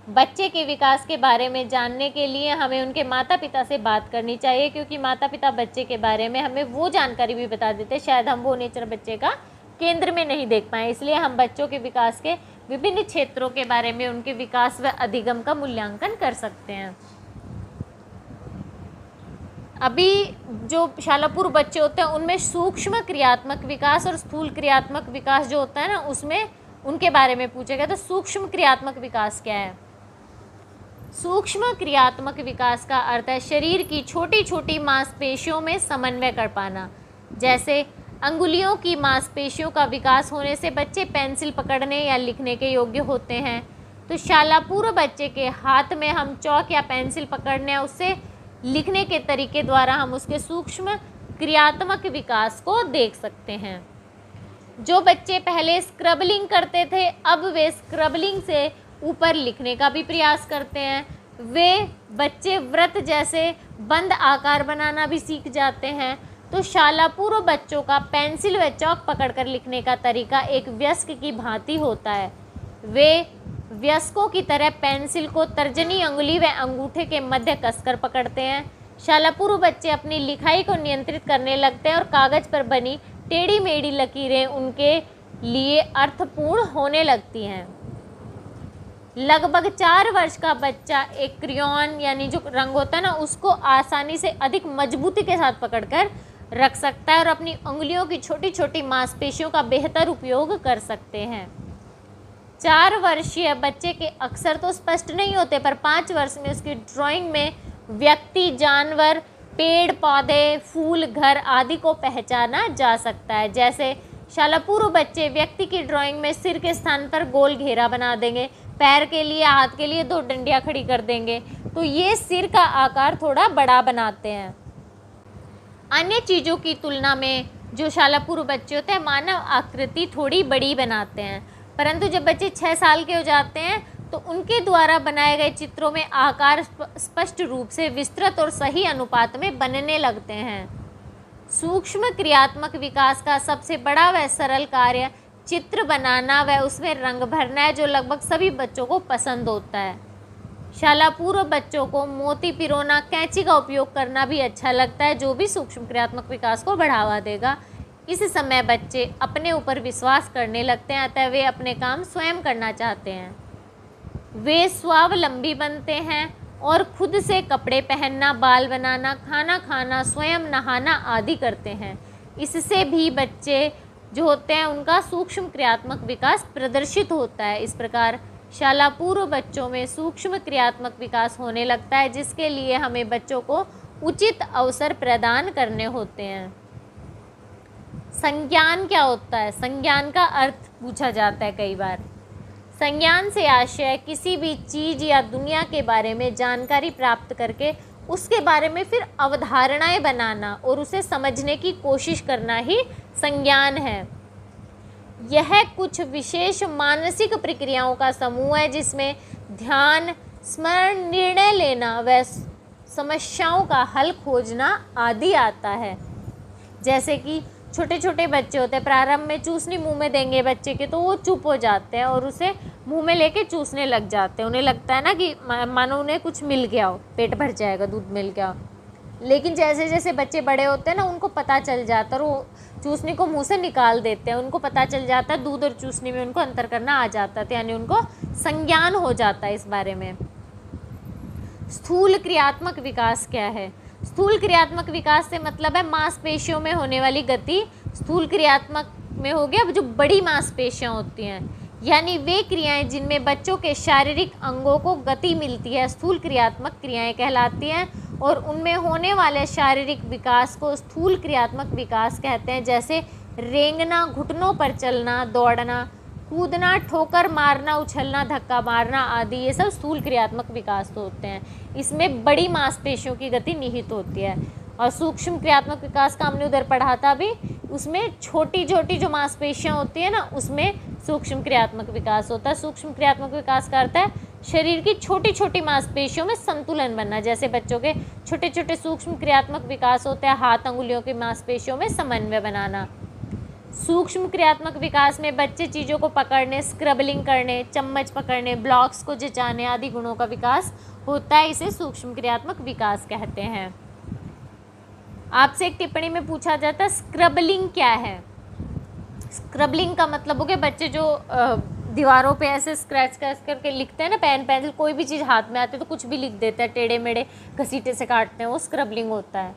बच्चे के विकास के बारे में जानने के लिए हमें उनके माता पिता से बात करनी चाहिए, क्योंकि माता पिता बच्चे के बारे में हमें वो जानकारी भी बता देते हैं, शायद हम वो नेचर बच्चे का केंद्र में नहीं देख पाएँ। इसलिए हम बच्चों के विकास के विभिन्न क्षेत्रों के बारे में, उनके विकास व अधिगम का मूल्यांकन कर सकते हैं। अभी जो शाला पूर्व बच्चे होते हैं उनमें सूक्ष्म क्रियात्मक विकास और स्थूल क्रियात्मक विकास जो होता है ना, उसमें उनके बारे में पूछा गया। तो सूक्ष्म क्रियात्मक विकास क्या है? सूक्ष्म क्रियात्मक विकास का अर्थ है शरीर की छोटी छोटी मांसपेशियों में समन्वय कर पाना। जैसे अंगुलियों की मांसपेशियों का विकास होने से बच्चे पेंसिल पकड़ने या लिखने के योग्य होते हैं। तो शाला पूर्व बच्चे के हाथ में हम चौक या पेंसिल पकड़ने या उससे लिखने के तरीके द्वारा हम उसके सूक्ष्म क्रियात्मक विकास को देख सकते हैं। जो बच्चे पहले स्क्रबलिंग करते थे, अब वे स्क्रबलिंग से ऊपर लिखने का भी प्रयास करते हैं। वे बच्चे व्रत जैसे बंद आकार बनाना भी सीख जाते हैं। तो शाला पूर्व बच्चों का पेंसिल व चौक पकड़कर लिखने का तरीका एक वयस्क की भांति होता है। वे वयस्कों की तरह पेंसिल को तर्जनी अंगुली व अंगूठे के मध्य कसकर पकड़ते हैं। शाला पूर्व बच्चे अपनी लिखाई को नियंत्रित करने लगते हैं और कागज पर बनी टेढ़ी मेढ़ी लकीरें उनके लिए अर्थपूर्ण होने लगती हैं। लगभग 4 वर्ष का बच्चा एक क्रेयॉन यानी जो रंग होता है ना, उसको आसानी से अधिक मजबूती के साथ पकड़कर रख सकता है और अपनी उंगलियों की छोटी छोटी मांसपेशियों का बेहतर उपयोग कर सकते हैं। 4 वर्षीय बच्चे के अक्षर तो स्पष्ट नहीं होते, पर 5 वर्ष में उसकी ड्राइंग में व्यक्ति, जानवर, पेड़ पौधे, फूल, घर आदि को पहचाना जा सकता है। जैसे शाला पूर्व बच्चे व्यक्ति की ड्राइंग में सिर के स्थान पर गोल घेरा बना देंगे, पैर के लिए, हाथ के लिए 2 डंडियां खड़ी कर देंगे, तो ये सिर का आकार थोड़ा बड़ा बनाते हैं। अन्य चीज़ों की तुलना में जो शाला पूर्व बच्चे होते हैं मानव आकृति थोड़ी बड़ी बनाते हैं, परंतु जब बच्चे 6 साल के हो जाते हैं तो उनके द्वारा बनाए गए चित्रों में आकार स्पष्ट रूप से विस्तृत और सही अनुपात में बनने लगते हैं। सूक्ष्म क्रियात्मक विकास का सबसे बड़ा व सरल कार्य चित्र बनाना व उसमें रंग भरना है, जो लगभग सभी बच्चों को पसंद होता है। शाला पूर्व बच्चों को मोती पिरोना, कैंची का उपयोग करना भी अच्छा लगता है, जो भी सूक्ष्म क्रियात्मक विकास को बढ़ावा देगा। इस समय बच्चे अपने ऊपर विश्वास करने लगते हैं, अतः वे अपने काम स्वयं करना चाहते हैं। वे स्वावलंबी बनते हैं और खुद से कपड़े पहनना, बाल बनाना, खाना खाना, स्वयं नहाना आदि करते हैं। इससे भी बच्चे जो होते हैं उनका सूक्ष्म क्रियात्मक विकास प्रदर्शित होता है। इस प्रकार शाला पूर्व बच्चों में सूक्ष्म क्रियात्मक विकास होने लगता है, जिसके लिए हमें बच्चों को उचित अवसर प्रदान करने होते हैं। संज्ञान क्या होता है? संज्ञान का अर्थ पूछा जाता है कई बार। संज्ञान से आशय किसी भी चीज़ या दुनिया के बारे में जानकारी प्राप्त करके उसके बारे में फिर अवधारणाएं बनाना और उसे समझने की कोशिश करना ही संज्ञान है। यह कुछ विशेष मानसिक प्रक्रियाओं का समूह है जिसमें ध्यान, स्मरण, निर्णय लेना व समस्याओं का हल खोजना आदि आता है। जैसे कि छोटे छोटे बच्चे होते हैं, प्रारंभ में चूसनी मुंह में देंगे बच्चे के तो वो चुप हो जाते हैं और उसे मुंह में लेके चूसने लग जाते हैं। उन्हें लगता है ना कि मानो उन्हें कुछ मिल गया हो, पेट भर जाएगा, दूध मिल गया हो। लेकिन जैसे जैसे बच्चे बड़े होते हैं ना, उनको पता चल जाता है और वो चूसनी को मुंह से निकाल देते हैं। उनको पता चल जाता है, दूध और चूसनी में उनको अंतर करना आ जाता है, यानी उनको संज्ञान हो जाता है इस बारे में। स्थूल क्रियात्मक विकास क्या है? स्थूल क्रियात्मक विकास से मतलब है मांसपेशियों में होने वाली गति। स्थूल क्रियात्मक में हो गया जो बड़ी मांसपेशियां होती हैं, यानी वे क्रियाएं जिनमें बच्चों के शारीरिक अंगों को गति मिलती है, स्थूल क्रियात्मक क्रियाएं कहलाती हैं और उनमें होने वाले शारीरिक विकास को स्थूल क्रियात्मक विकास कहते हैं। जैसे रेंगना, घुटनों पर चलना, दौड़ना, कूदना, ठोकर मारना, उछलना, धक्का मारना आदि, ये सब स्थूल क्रियात्मक विकास होते हैं। इसमें बड़ी मांसपेशियों की गति निहित होती है। और सूक्ष्म क्रियात्मक विकास का हमने उधर पढ़ा था भी, उसमें छोटी छोटी जो मांसपेशियां होती है ना, उसमें सूक्ष्म क्रियात्मक विकास होता है। सूक्ष्म क्रियात्मक विकास का अर्थ है शरीर की छोटी छोटी मांसपेशियों में संतुलन बनना। जैसे बच्चों के छोटे छोटे सूक्ष्म क्रियात्मक विकास होते हैं, हाथ अंगुलियों की मांसपेशियों में समन्वय बनाना। सूक्ष्म क्रियात्मक विकास में बच्चे चीज़ों को पकड़ने, स्क्रबलिंग करने, चम्मच पकड़ने, ब्लॉक्स को जचाने आदि गुणों का विकास होता है। इसे सूक्ष्म क्रियात्मक विकास कहते हैं। आपसे एक टिप्पणी में पूछा जाता है स्क्रबलिंग क्या है? स्क्रबलिंग का मतलब हो गया बच्चे जो दीवारों पे ऐसे स्क्रैच करके लिखते हैं ना, पेन पेंसिल कोई भी चीज़ हाथ में आती है तो कुछ भी लिख देते हैं, टेढ़े मेढ़े घसीटे से काटते हैं, वो स्क्रबलिंग होता है।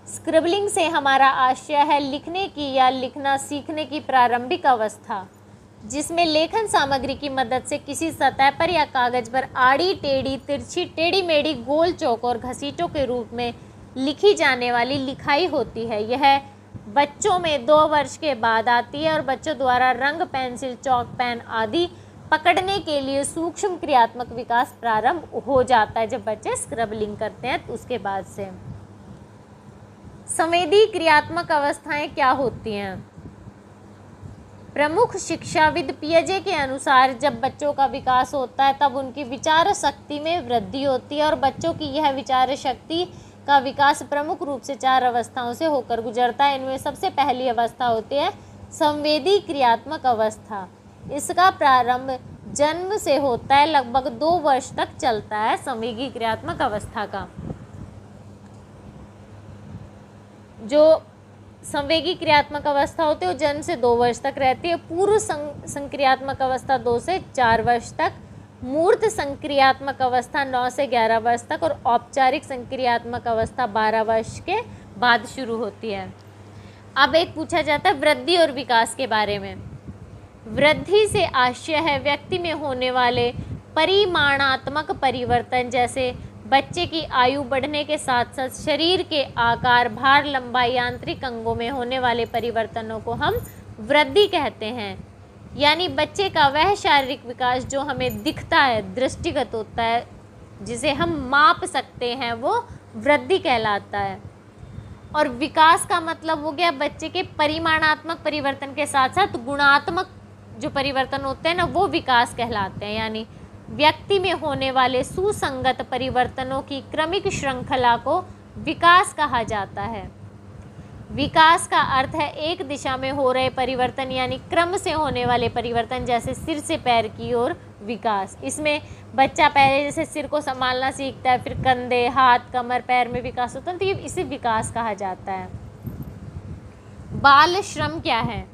स्क्रबलिंग से हमारा आशय है लिखने की या लिखना सीखने की प्रारंभिक अवस्था, जिसमें लेखन सामग्री की मदद से किसी सतह पर या कागज पर आड़ी टेढ़ी, तिरछी, टेढ़ी मेढ़ी, गोल, चौकोर, घसीटों के रूप में लिखी जाने वाली लिखाई होती है। यह बच्चों में 2 वर्ष के बाद आती है और बच्चों द्वारा रंग, पेंसिल, चौक, पेन आदि पकड़ने के लिए सूक्ष्म क्रियात्मक विकास प्रारंभ हो जाता है जब बच्चे स्क्रबलिंग करते हैं। तो उसके बाद से संवेदी क्रियात्मक अवस्थाएं क्या होती हैं? प्रमुख शिक्षाविद पियाजे के अनुसार जब बच्चों का विकास होता है तब उनकी विचार शक्ति में वृद्धि होती है और बच्चों की यह विचार शक्ति का विकास प्रमुख रूप से 4 अवस्थाओं से होकर गुजरता है। इनमें सबसे पहली अवस्था होती है संवेदी क्रियात्मक अवस्था। इसका प्रारंभ जन्म से होता है, लगभग 2 वर्ष तक चलता है संवेदी क्रियात्मक अवस्था का। जो संवेगी क्रियात्मक अवस्था होती है वो जन्म से 2 वर्ष तक रहती है। पूर्व संक्रियात्मक अवस्था 2 से 4 वर्ष तक, मूर्त संक्रियात्मक अवस्था 9 से 11 वर्ष तक और औपचारिक संक्रियात्मक अवस्था 12 वर्ष के बाद शुरू होती है। अब एक पूछा जाता है वृद्धि और विकास के बारे में। वृद्धि से आशय है व्यक्ति में होने वाले परिमाणात्मक परिवर्तन, जैसे बच्चे की आयु बढ़ने के साथ साथ शरीर के आकार, भार, लंबाई, आंतरिक अंगों में होने वाले परिवर्तनों को हम वृद्धि कहते हैं। यानी बच्चे का वह शारीरिक विकास जो हमें दिखता है, दृष्टिगत होता है, जिसे हम माप सकते हैं, वो वृद्धि कहलाता है। और विकास का मतलब हो गया बच्चे के परिमाणात्मक परिवर्तन के साथ साथ गुणात्मक जो परिवर्तन होते हैं ना, वो विकास कहलाते हैं। यानी व्यक्ति में होने वाले सुसंगत परिवर्तनों की क्रमिक श्रृंखला को विकास कहा जाता है। विकास का अर्थ है एक दिशा में हो रहे परिवर्तन, यानी क्रम से होने वाले परिवर्तन, जैसे सिर से पैर की ओर विकास। इसमें बच्चा पहले जैसे सिर को संभालना सीखता है, फिर कंधे, हाथ, कमर, पैर में विकास होता है, तो ये इसे विकास कहा जाता है। बाल श्रम क्या है?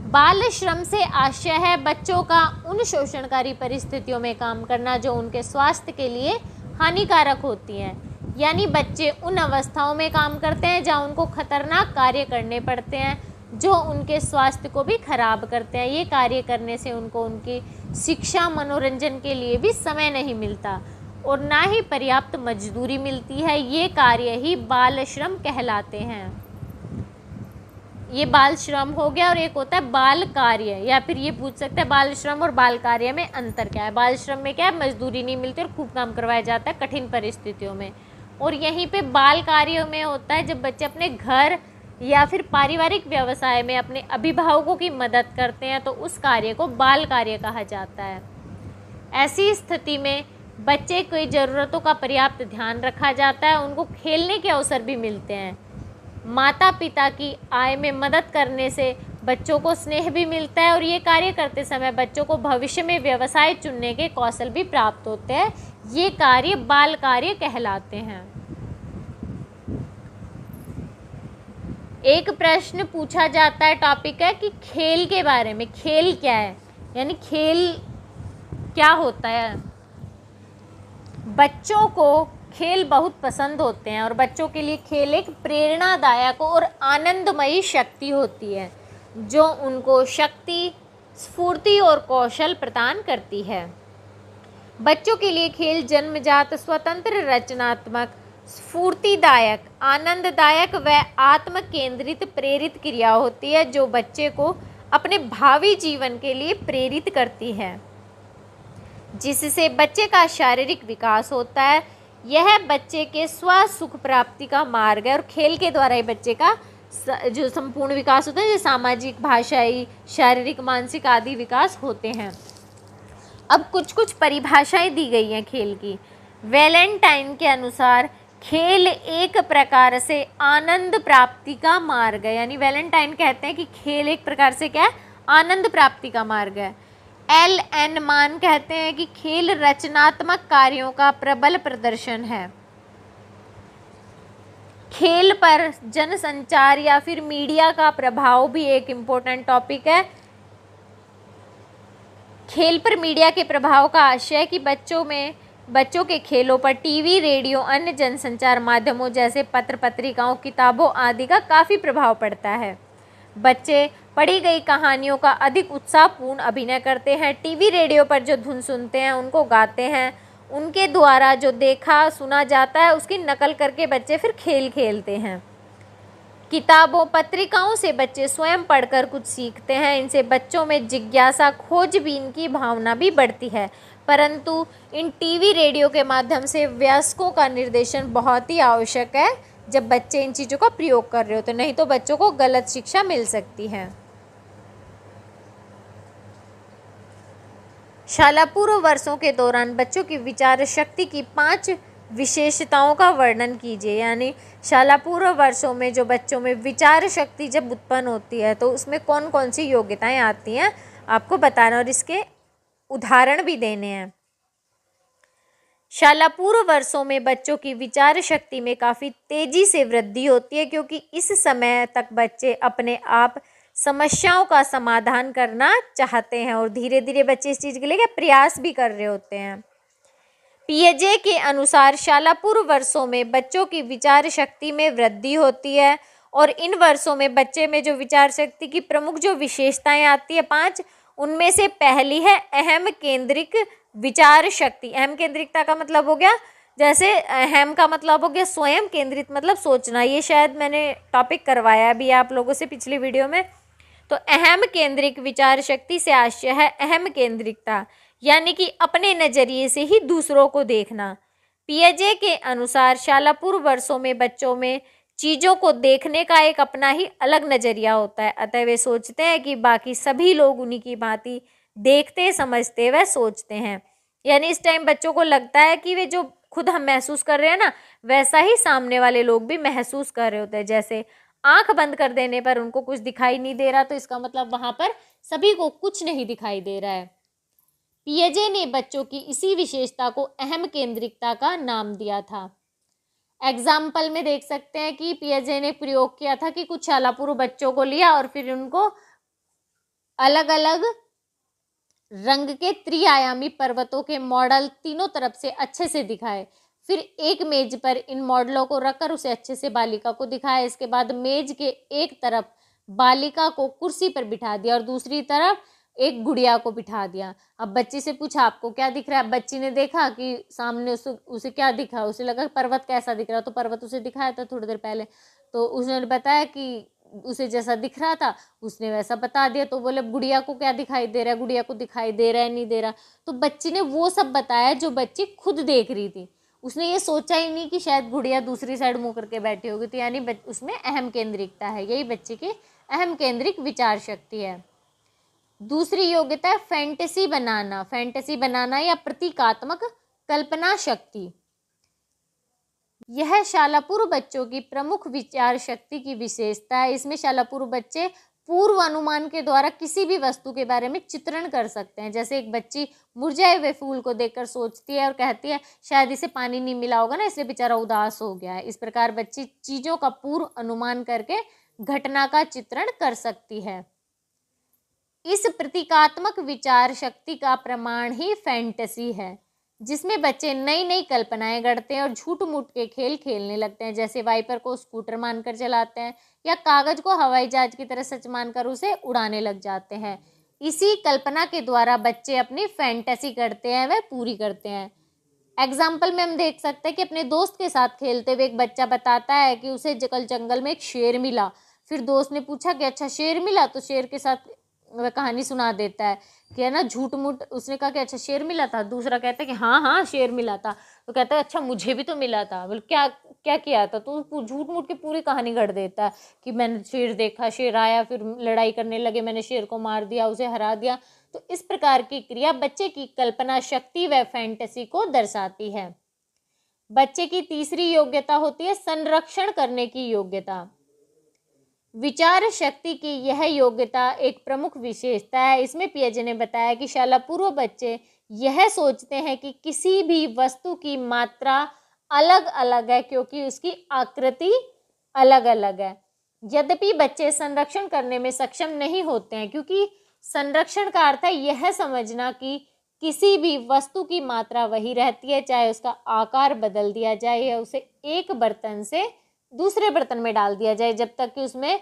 बाल श्रम से आशय है बच्चों का उन शोषणकारी परिस्थितियों में काम करना जो उनके स्वास्थ्य के लिए हानिकारक होती हैं। यानी बच्चे उन अवस्थाओं में काम करते हैं जहाँ उनको खतरनाक कार्य करने पड़ते हैं। जो उनके स्वास्थ्य को भी खराब करते हैं। ये कार्य करने से उनको उनकी शिक्षा मनोरंजन के लिए भी समय नहीं मिलता और ना ही पर्याप्त मजदूरी मिलती है। ये कार्य ही बाल श्रम कहलाते हैं। ये बाल श्रम हो गया और एक होता है बाल कार्य, या फिर ये पूछ सकते हैं बाल श्रम और बाल कार्य में अंतर क्या है। बाल श्रम में क्या है, मजदूरी नहीं मिलती और खूब काम करवाया जाता है कठिन परिस्थितियों में, और यहीं पे बाल कार्य में होता है जब बच्चे अपने घर या फिर पारिवारिक व्यवसाय में अपने अभिभावकों की मदद करते हैं तो उस कार्य को बाल कार्य कहा जाता है। ऐसी स्थिति में बच्चे की ज़रूरतों का पर्याप्त ध्यान रखा जाता है, उनको खेलने के अवसर भी मिलते हैं। माता पिता की आय में मदद करने से बच्चों को स्नेह भी मिलता है और ये कार्य करते समय बच्चों को भविष्य में व्यवसाय चुनने के कौशल भी प्राप्त होते हैं। ये कार्य बाल कार्य कहलाते हैं। एक प्रश्न पूछा जाता है, टॉपिक है कि खेल के बारे में। खेल क्या है, यानी खेल क्या होता है। बच्चों को खेल बहुत पसंद होते हैं और बच्चों के लिए खेल एक प्रेरणादायक और आनंदमयी शक्ति होती है जो उनको शक्ति, स्फूर्ति और कौशल प्रदान करती है। बच्चों के लिए खेल जन्मजात, स्वतंत्र, रचनात्मक, स्फूर्तिदायक, आनंददायक व आत्म केंद्रित प्रेरित क्रिया होती है जो बच्चे को अपने भावी जीवन के लिए प्रेरित करती है, जिससे बच्चे का शारीरिक विकास होता है। यह बच्चे के स्व सुख प्राप्ति का मार्ग है और खेल के द्वारा ही बच्चे का जो संपूर्ण विकास होता है, जो सामाजिक, भाषाई, शारीरिक, मानसिक आदि विकास होते हैं। अब कुछ परिभाषाएं दी गई हैं खेल की। वैलेंटाइन के अनुसार खेल एक प्रकार से आनंद प्राप्ति का मार्ग है, यानी वैलेंटाइन कहते हैं कि खेल एक प्रकार से क्या है, आनंद प्राप्ति का मार्ग है। एल.एन. मान कहते हैं कि खेल रचनात्मक कार्यों का प्रबल प्रदर्शन है। खेल पर जनसंचार या फिर मीडिया का प्रभाव भी एक इम्पोर्टेंट टॉपिक है। खेल पर मीडिया के प्रभाव का आशय है कि बच्चों के खेलों पर टीवी, रेडियो, अन्य जनसंचार माध्यमों जैसे पत्र पत्रिकाओं, किताबों आदि का काफ़ी प्रभाव पड़ता है। बच्चे पढ़ी गई कहानियों का अधिक उत्साहपूर्ण अभिनय करते हैं। टीवी, रेडियो पर जो धुन सुनते हैं उनको गाते हैं। उनके द्वारा जो देखा सुना जाता है उसकी नकल करके बच्चे फिर खेल खेलते हैं। किताबों, पत्रिकाओं से बच्चे स्वयं पढ़कर कुछ सीखते हैं। इनसे बच्चों में जिज्ञासा, खोजबीन की भावना भी बढ़ती है। परंतु इन टीवी, रेडियो के माध्यम से वयस्कों का निर्देशन बहुत ही आवश्यक है जब बच्चे इन चीज़ों का प्रयोग कर रहे होते, नहीं तो बच्चों को गलत शिक्षा मिल सकती है। शाला पूर्व वर्षों के दौरान बच्चों की विचार शक्ति की 5 विशेषताओं का वर्णन कीजिए। यानी शाला पूर्व वर्षों में जो बच्चों में विचार शक्ति जब उत्पन्न होती है तो उसमें कौन कौन सी योग्यताएं आती हैं आपको बताना और इसके उदाहरण भी देने हैं। शाला पूर्व वर्षों में बच्चों की विचार शक्ति में काफ़ी तेजी से वृद्धि होती है क्योंकि इस समय तक बच्चे अपने आप समस्याओं का समाधान करना चाहते हैं और धीरे धीरे बच्चे इस चीज़ के लिए प्रयास भी कर रहे होते हैं। पिएजे के अनुसार शाला पूर्व वर्षों में बच्चों की विचार शक्ति में वृद्धि होती है और इन वर्षों में बच्चे में जो विचार शक्ति की प्रमुख जो विशेषताएं आती है 5, उनमें से पहली है अहम केंद्रिक विचार शक्ति। अहम केंद्रिकता का मतलब हो गया, जैसे अहम का मतलब हो गया स्वयं केंद्रित, मतलब सोचना। ये शायद मैंने टॉपिक करवाया अभी आप लोगों से पिछली वीडियो में। तो अहम केंद्रिक विचार शक्ति से आशय है अहम केंद्रिकता, यानी कि अपने नज़रिए से ही दूसरों को देखना। पिएजे के अनुसार शाला पूर्व वर्षों में बच्चों में चीज़ों को देखने का एक अपना ही अलग नज़रिया होता है, अतः वे सोचते हैं कि बाकी सभी लोग उन्हीं की भांति देखते, समझते व सोचते हैं। यानी इस टाइम बच्चों को लगता है कि वे जो खुद हम महसूस कर रहे हैं ना, वैसा ही सामने वाले लोग भी महसूस कर रहे होते हैं। जैसे आंख बंद कर देने पर उनको कुछ दिखाई नहीं दे रहा तो इसका मतलब वहाँ पर सभी को कुछ नहीं दिखाई दे रहा है। पिएजे ने बच्चों की इसी विशेषता को अहम केंद्रिकता का नाम दिया था। एग्जाम्पल में देख सकते हैं कि पिएजे ने प्रयोग किया था कि कुछ शाला पूर्व बच्चों को लिया और फिर उनको अलग अलग रंग के त्रिआयामी पर्वतों के मॉडल तीनों तरफ से अच्छे से दिखाए। फिर एक मेज पर इन मॉडलों को रखकर उसे अच्छे से बालिका को दिखाया। इसके बाद मेज के एक तरफ बालिका को कुर्सी पर बिठा दिया और दूसरी तरफ एक गुड़िया को बिठा दिया। अब बच्ची से पूछा आपको क्या दिख रहा है। बच्ची ने देखा कि सामने उसे क्या दिखा, उसे लगा पर्वत कैसा दिख रहा, तो पर्वत उसे दिखाया था थोड़ी देर पहले, तो उसने बताया कि उसे जैसा दिख रहा था उसने वैसा बता दिया। तो बोले गुड़िया को क्या दिखाई दे रहा है, गुड़िया को दिखाई दे रहा है नहीं दे रहा। तो बच्ची ने वो सब बताया जो बच्ची खुद देख रही थी। उसने ये सोचा ही नहीं कि शायद गुड़िया दूसरी साइड मुंह करके बैठी होगी। तो यानी उसमें अहम केंद्रिकता है, यही बच्चे की अहम केंद्रिक विचार शक्ति है। दूसरी योग्यता है फैंटेसी बनाना। फैंटेसी बनाना या प्रतीकात्मक कल्पना शक्ति। यह शालापूर्व बच्चों की प्रमुख विचार शक्ति की विशेषता है। इसमें शालापूर्व बच्चे पूर्व अनुमान के द्वारा किसी भी वस्तु के बारे में चित्रण कर सकते हैं। जैसे एक बच्ची मुरझाए हुए फूल को देखकर सोचती है और कहती है शायद इसे पानी नहीं मिला होगा ना, इसलिए बेचारा उदास हो गया है। इस प्रकार बच्ची चीजों का पूर्व अनुमान करके घटना का चित्रण कर सकती है। इस प्रतीकात्मक विचार शक्ति का प्रमाण ही फैंटेसी है, जिसमें बच्चे नई नई कल्पनाएं गढ़ते हैं और झूठ मूठ के खेल खेलने लगते हैं। जैसे वाइपर को स्कूटर मानकर चलाते हैं या कागज को हवाई जहाज की तरह सच मानकर उसे उड़ाने लग जाते हैं। इसी कल्पना के द्वारा बच्चे अपनी फैंटेसी करते हैं, वह पूरी करते हैं। एग्जाम्पल में हम देख सकते हैं कि अपने दोस्त के साथ खेलते हुए एक बच्चा बताता है कि उसे कल जंगल में एक शेर मिला। फिर दोस्त ने पूछा कि अच्छा शेर मिला, तो शेर के साथ वह कहानी सुना देता है कि है ना झूठ मूठ। उसने कहा कि अच्छा शेर मिला था, दूसरा कहता है कि हाँ हाँ शेर मिला था, तो कहता है अच्छा मुझे भी तो मिला था। बोले क्या क्या किया था, तो झूठ मूठ की पूरी कहानी गढ़ देता है कि मैंने शेर देखा, शेर आया, फिर लड़ाई करने लगे, मैंने शेर को मार दिया, उसे हरा दिया। तो इस प्रकार की क्रिया बच्चे की कल्पना शक्ति व फैंटेसी को दर्शाती है। बच्चे की तीसरी योग्यता होती है संरक्षण करने की योग्यता। विचार शक्ति की यह योग्यता एक प्रमुख विशेषता है। इसमें पियाजे ने बताया कि शालापूर्व बच्चे यह सोचते हैं कि किसी भी वस्तु की मात्रा अलग अलग है क्योंकि उसकी आकृति अलग अलग है। यद्यपि बच्चे संरक्षण करने में सक्षम नहीं होते हैं, क्योंकि संरक्षण का अर्थ है यह समझना कि किसी भी वस्तु की मात्रा वही रहती है, चाहे उसका आकार बदल दिया जाए या उसे एक बर्तन से दूसरे बर्तन में डाल दिया जाए, जब तक कि उसमें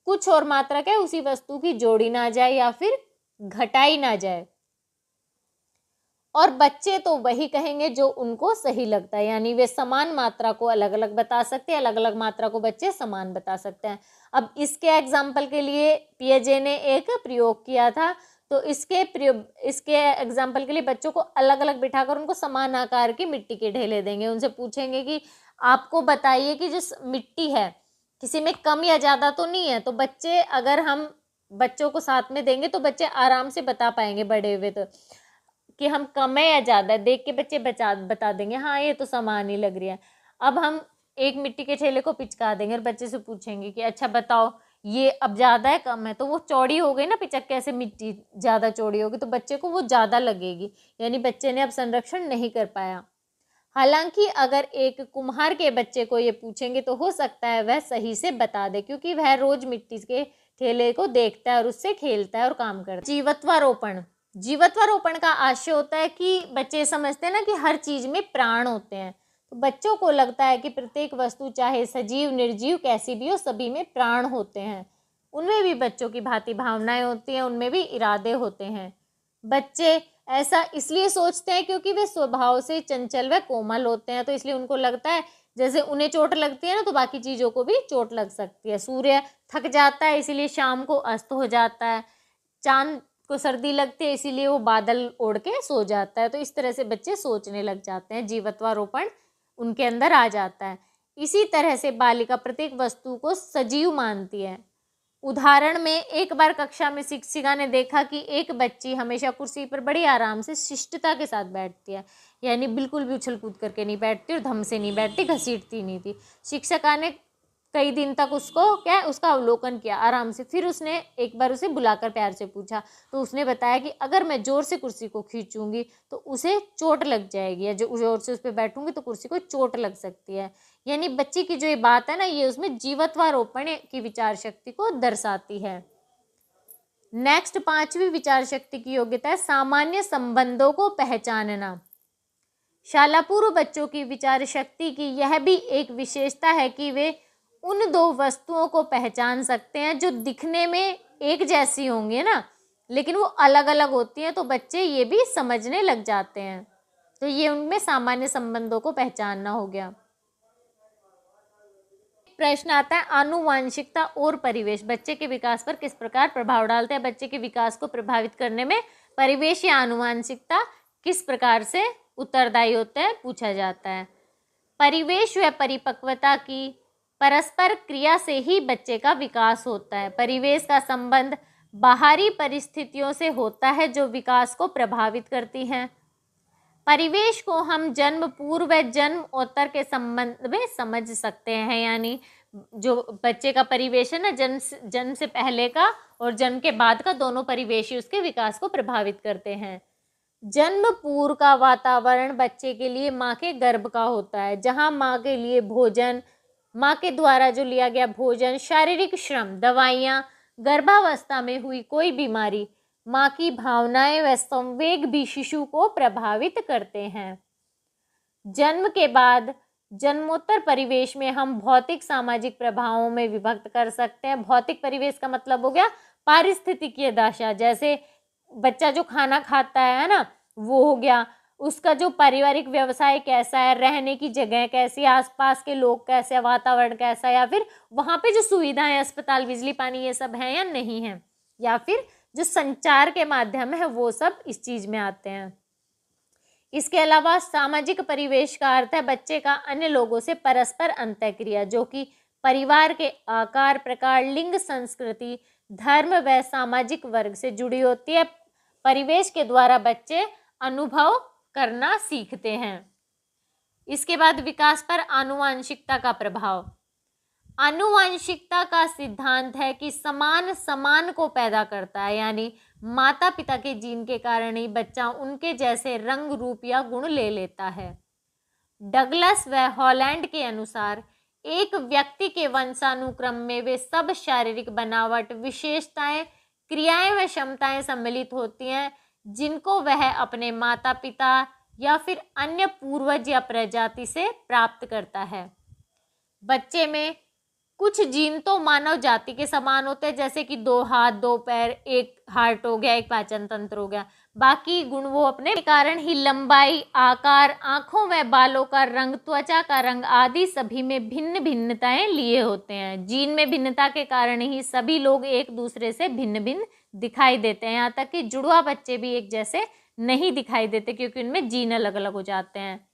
कुछ और मात्रा क्या उसी वस्तु की जोड़ी ना जाए या फिर घटाई ना जाए। और बच्चे तो वही कहेंगे जो उनको सही लगता है, यानी वे समान मात्रा को अलग अलग बता सकते हैं, अलग अलग मात्रा को बच्चे समान बता सकते हैं। अब इसके एग्जाम्पल के लिए पियाजे ने एक प्रयोग किया था। तो इसके एग्जाम्पल के लिए बच्चों को अलग अलग बिठाकर उनको समान आकार की मिट्टी के ढेले देंगे। उनसे पूछेंगे कि आपको बताइए कि जो मिट्टी है किसी में कम या ज़्यादा तो नहीं है। तो बच्चे, अगर हम बच्चों को साथ में देंगे तो बच्चे आराम से बता पाएंगे बड़े हुए तो कि हम कम है या ज़्यादा है। देख के बच्चे बता देंगे हाँ ये तो समान ही लग रही है। अब हम एक मिट्टी के ठेले को पिचका देंगे और बच्चे से पूछेंगे कि अच्छा बताओ ये अब ज़्यादा है कम है, तो वो चौड़ी हो गई ना पिचक्के से, मिट्टी ज़्यादा चौड़ी होगी तो बच्चे को वो ज़्यादा लगेगी, यानी बच्चे ने अब संरक्षण नहीं कर पाया। हालांकि अगर एक कुम्हार के बच्चे को ये पूछेंगे तो हो सकता है वह सही से बता दे, क्योंकि वह रोज मिट्टी के ठेले को देखता है और उससे खेलता है और काम करता है। जीवत्वारोपण। जीवत्वारोपण का आशय होता है कि बच्चे समझते हैं ना कि हर चीज में प्राण होते हैं, तो बच्चों को लगता है कि प्रत्येक वस्तु चाहे सजीव निर्जीव कैसी भी हो, सभी में प्राण होते हैं। उनमें भी बच्चों की भांति भावनाएं होती हैं, उनमें भी इरादे होते हैं। बच्चे ऐसा इसलिए सोचते हैं क्योंकि वे स्वभाव से चंचल व कोमल होते हैं, तो इसलिए उनको लगता है जैसे उन्हें चोट लगती है ना तो बाकी चीज़ों को भी चोट लग सकती है। सूर्य थक जाता है इसीलिए शाम को अस्त हो जाता है, चांद को सर्दी लगती है इसीलिए वो बादल ओढ़ के सो जाता है। तो इस तरह से बच्चे सोचने लग जाते हैं, जीवत्वारोपण उनके अंदर आ जाता है। इसी तरह से बालिका प्रत्येक वस्तु को सजीव मानती है। उदाहरण में एक बार कक्षा में शिक्षिका ने देखा कि एक बच्ची हमेशा कुर्सी पर बड़ी आराम से शिष्टता के साथ बैठती है, यानी बिल्कुल भी उछल कूद करके नहीं बैठती और धम से नहीं बैठती, घसीटती नहीं थी। शिक्षिका ने कई दिन तक उसका अवलोकन किया आराम से। फिर उसने एक बार उसे बुलाकर प्यार से पूछा, तो उसने बताया कि अगर मैं जोर से कुर्सी को खींचूंगी तो उसे चोट लग जाएगी, या जो जोर से उस पर बैठूंगी तो कुर्सी को चोट लग सकती है। यानी बच्चे की जो ये बात है ना, ये उसमें जीवत्वारोपण की विचार शक्ति को दर्शाती है। नेक्स्ट, पांचवी विचार शक्ति की योग्यता है सामान्य संबंधों को पहचानना। शालापूर्व बच्चों की विचार शक्ति की यह भी एक विशेषता है कि वे उन दो वस्तुओं को पहचान सकते हैं जो दिखने में एक जैसी होंगी ना, लेकिन वो अलग अलग होती हैं, तो बच्चे ये भी समझने लग जाते हैं। तो ये उनमें सामान्य संबंधों को पहचानना हो गया। प्रश्न आता है, आनुवांशिकता और परिवेश बच्चे के विकास पर किस प्रकार प्रभाव डालते हैं? बच्चे के विकास को प्रभावित करने में परिवेश या आनुवांशिकता किस प्रकार से उत्तरदायी होते हैं, पूछा जाता है। परिवेश व परिपक्वता की परस्पर क्रिया से ही बच्चे का विकास होता है। परिवेश का संबंध बाहरी परिस्थितियों से होता है जो विकास को प्रभावित करती हैं। परिवेश को हम जन्म पूर्व व जन्म उत्तर के संबंध में समझ सकते हैं, यानी जो बच्चे का परिवेश है ना, जन्म से पहले का और जन्म के बाद का, दोनों परिवेश ही उसके विकास को प्रभावित करते हैं। जन्म पूर्व का वातावरण बच्चे के लिए माँ के गर्भ का होता है, जहाँ माँ के लिए भोजन, माँ के द्वारा जो लिया गया भोजन, शारीरिक श्रम, दवाइयाँ, गर्भावस्था में हुई कोई बीमारी, माँ की भावनाएं व संवेग भी शिशु को प्रभावित करते हैं। जन्म के बाद जन्मोत्तर परिवेश में हम भौतिक सामाजिक प्रभावों में विभक्त कर सकते हैं। भौतिक परिवेश का मतलब हो गया पारिस्थितिकीय दशा, जैसे बच्चा जो खाना खाता है ना, वो हो गया। उसका जो पारिवारिक व्यवसाय कैसा है, रहने की जगह कैसी, आसपास के लोग कैसे, वातावरण कैसा, या फिर वहाँ पे जो सुविधाएं, अस्पताल, बिजली, पानी, ये सब हैं या नहीं है, या फिर जो संचार के माध्यम है, वो सब इस चीज़ में आते हैं। इसके अलावा सामाजिक परिवेश का अर्थ है बच्चे का अन्य लोगों से परस्पर अंतःक्रिया, जो कि परिवार के आकार, प्रकार, लिंग, संस्कृति, धर्म व सामाजिक वर्ग से जुड़ी होती है। परिवेश के द्वारा बच्चे अनुभव करना सीखते हैं। इसके बाद विकास पर आनुवांशिकता का प्रभाव। आनुवांशिकता का सिद्धांत है कि समान को पैदा करता है, यानी माता पिता के जीन के कारण ही बच्चा उनके जैसे रंग, रूप या गुण ले लेता है। डगलस व हॉलैंड के अनुसार एक व्यक्ति के वंशानुक्रम में वे सब शारीरिक बनावट, विशेषताएं, क्रियाएं व क्षमताएं सम्मिलित होती हैं जिनको वह अपने माता पिता या फिर अन्य पूर्वज या प्रजाति से प्राप्त करता है। बच्चे में कुछ जीन तो मानव जाति के समान होते हैं, जैसे कि 2 हाथ, 2 पैर, एक हार्ट हो गया, एक पाचन तंत्र हो गया। बाकी गुण वो अपने कारण ही लंबाई, आकार, आँखों व बालों का रंग, त्वचा का रंग आदि सभी में भिन्न भिन्नताएं लिए होते हैं। जीन में भिन्नता के कारण ही सभी लोग एक दूसरे से भिन्न भिन्न दिखाई देते हैं। यहाँ तक कि जुड़वा बच्चे भी एक जैसे नहीं दिखाई देते, क्योंकि उनमें जीन अलग अलग हो जाते हैं।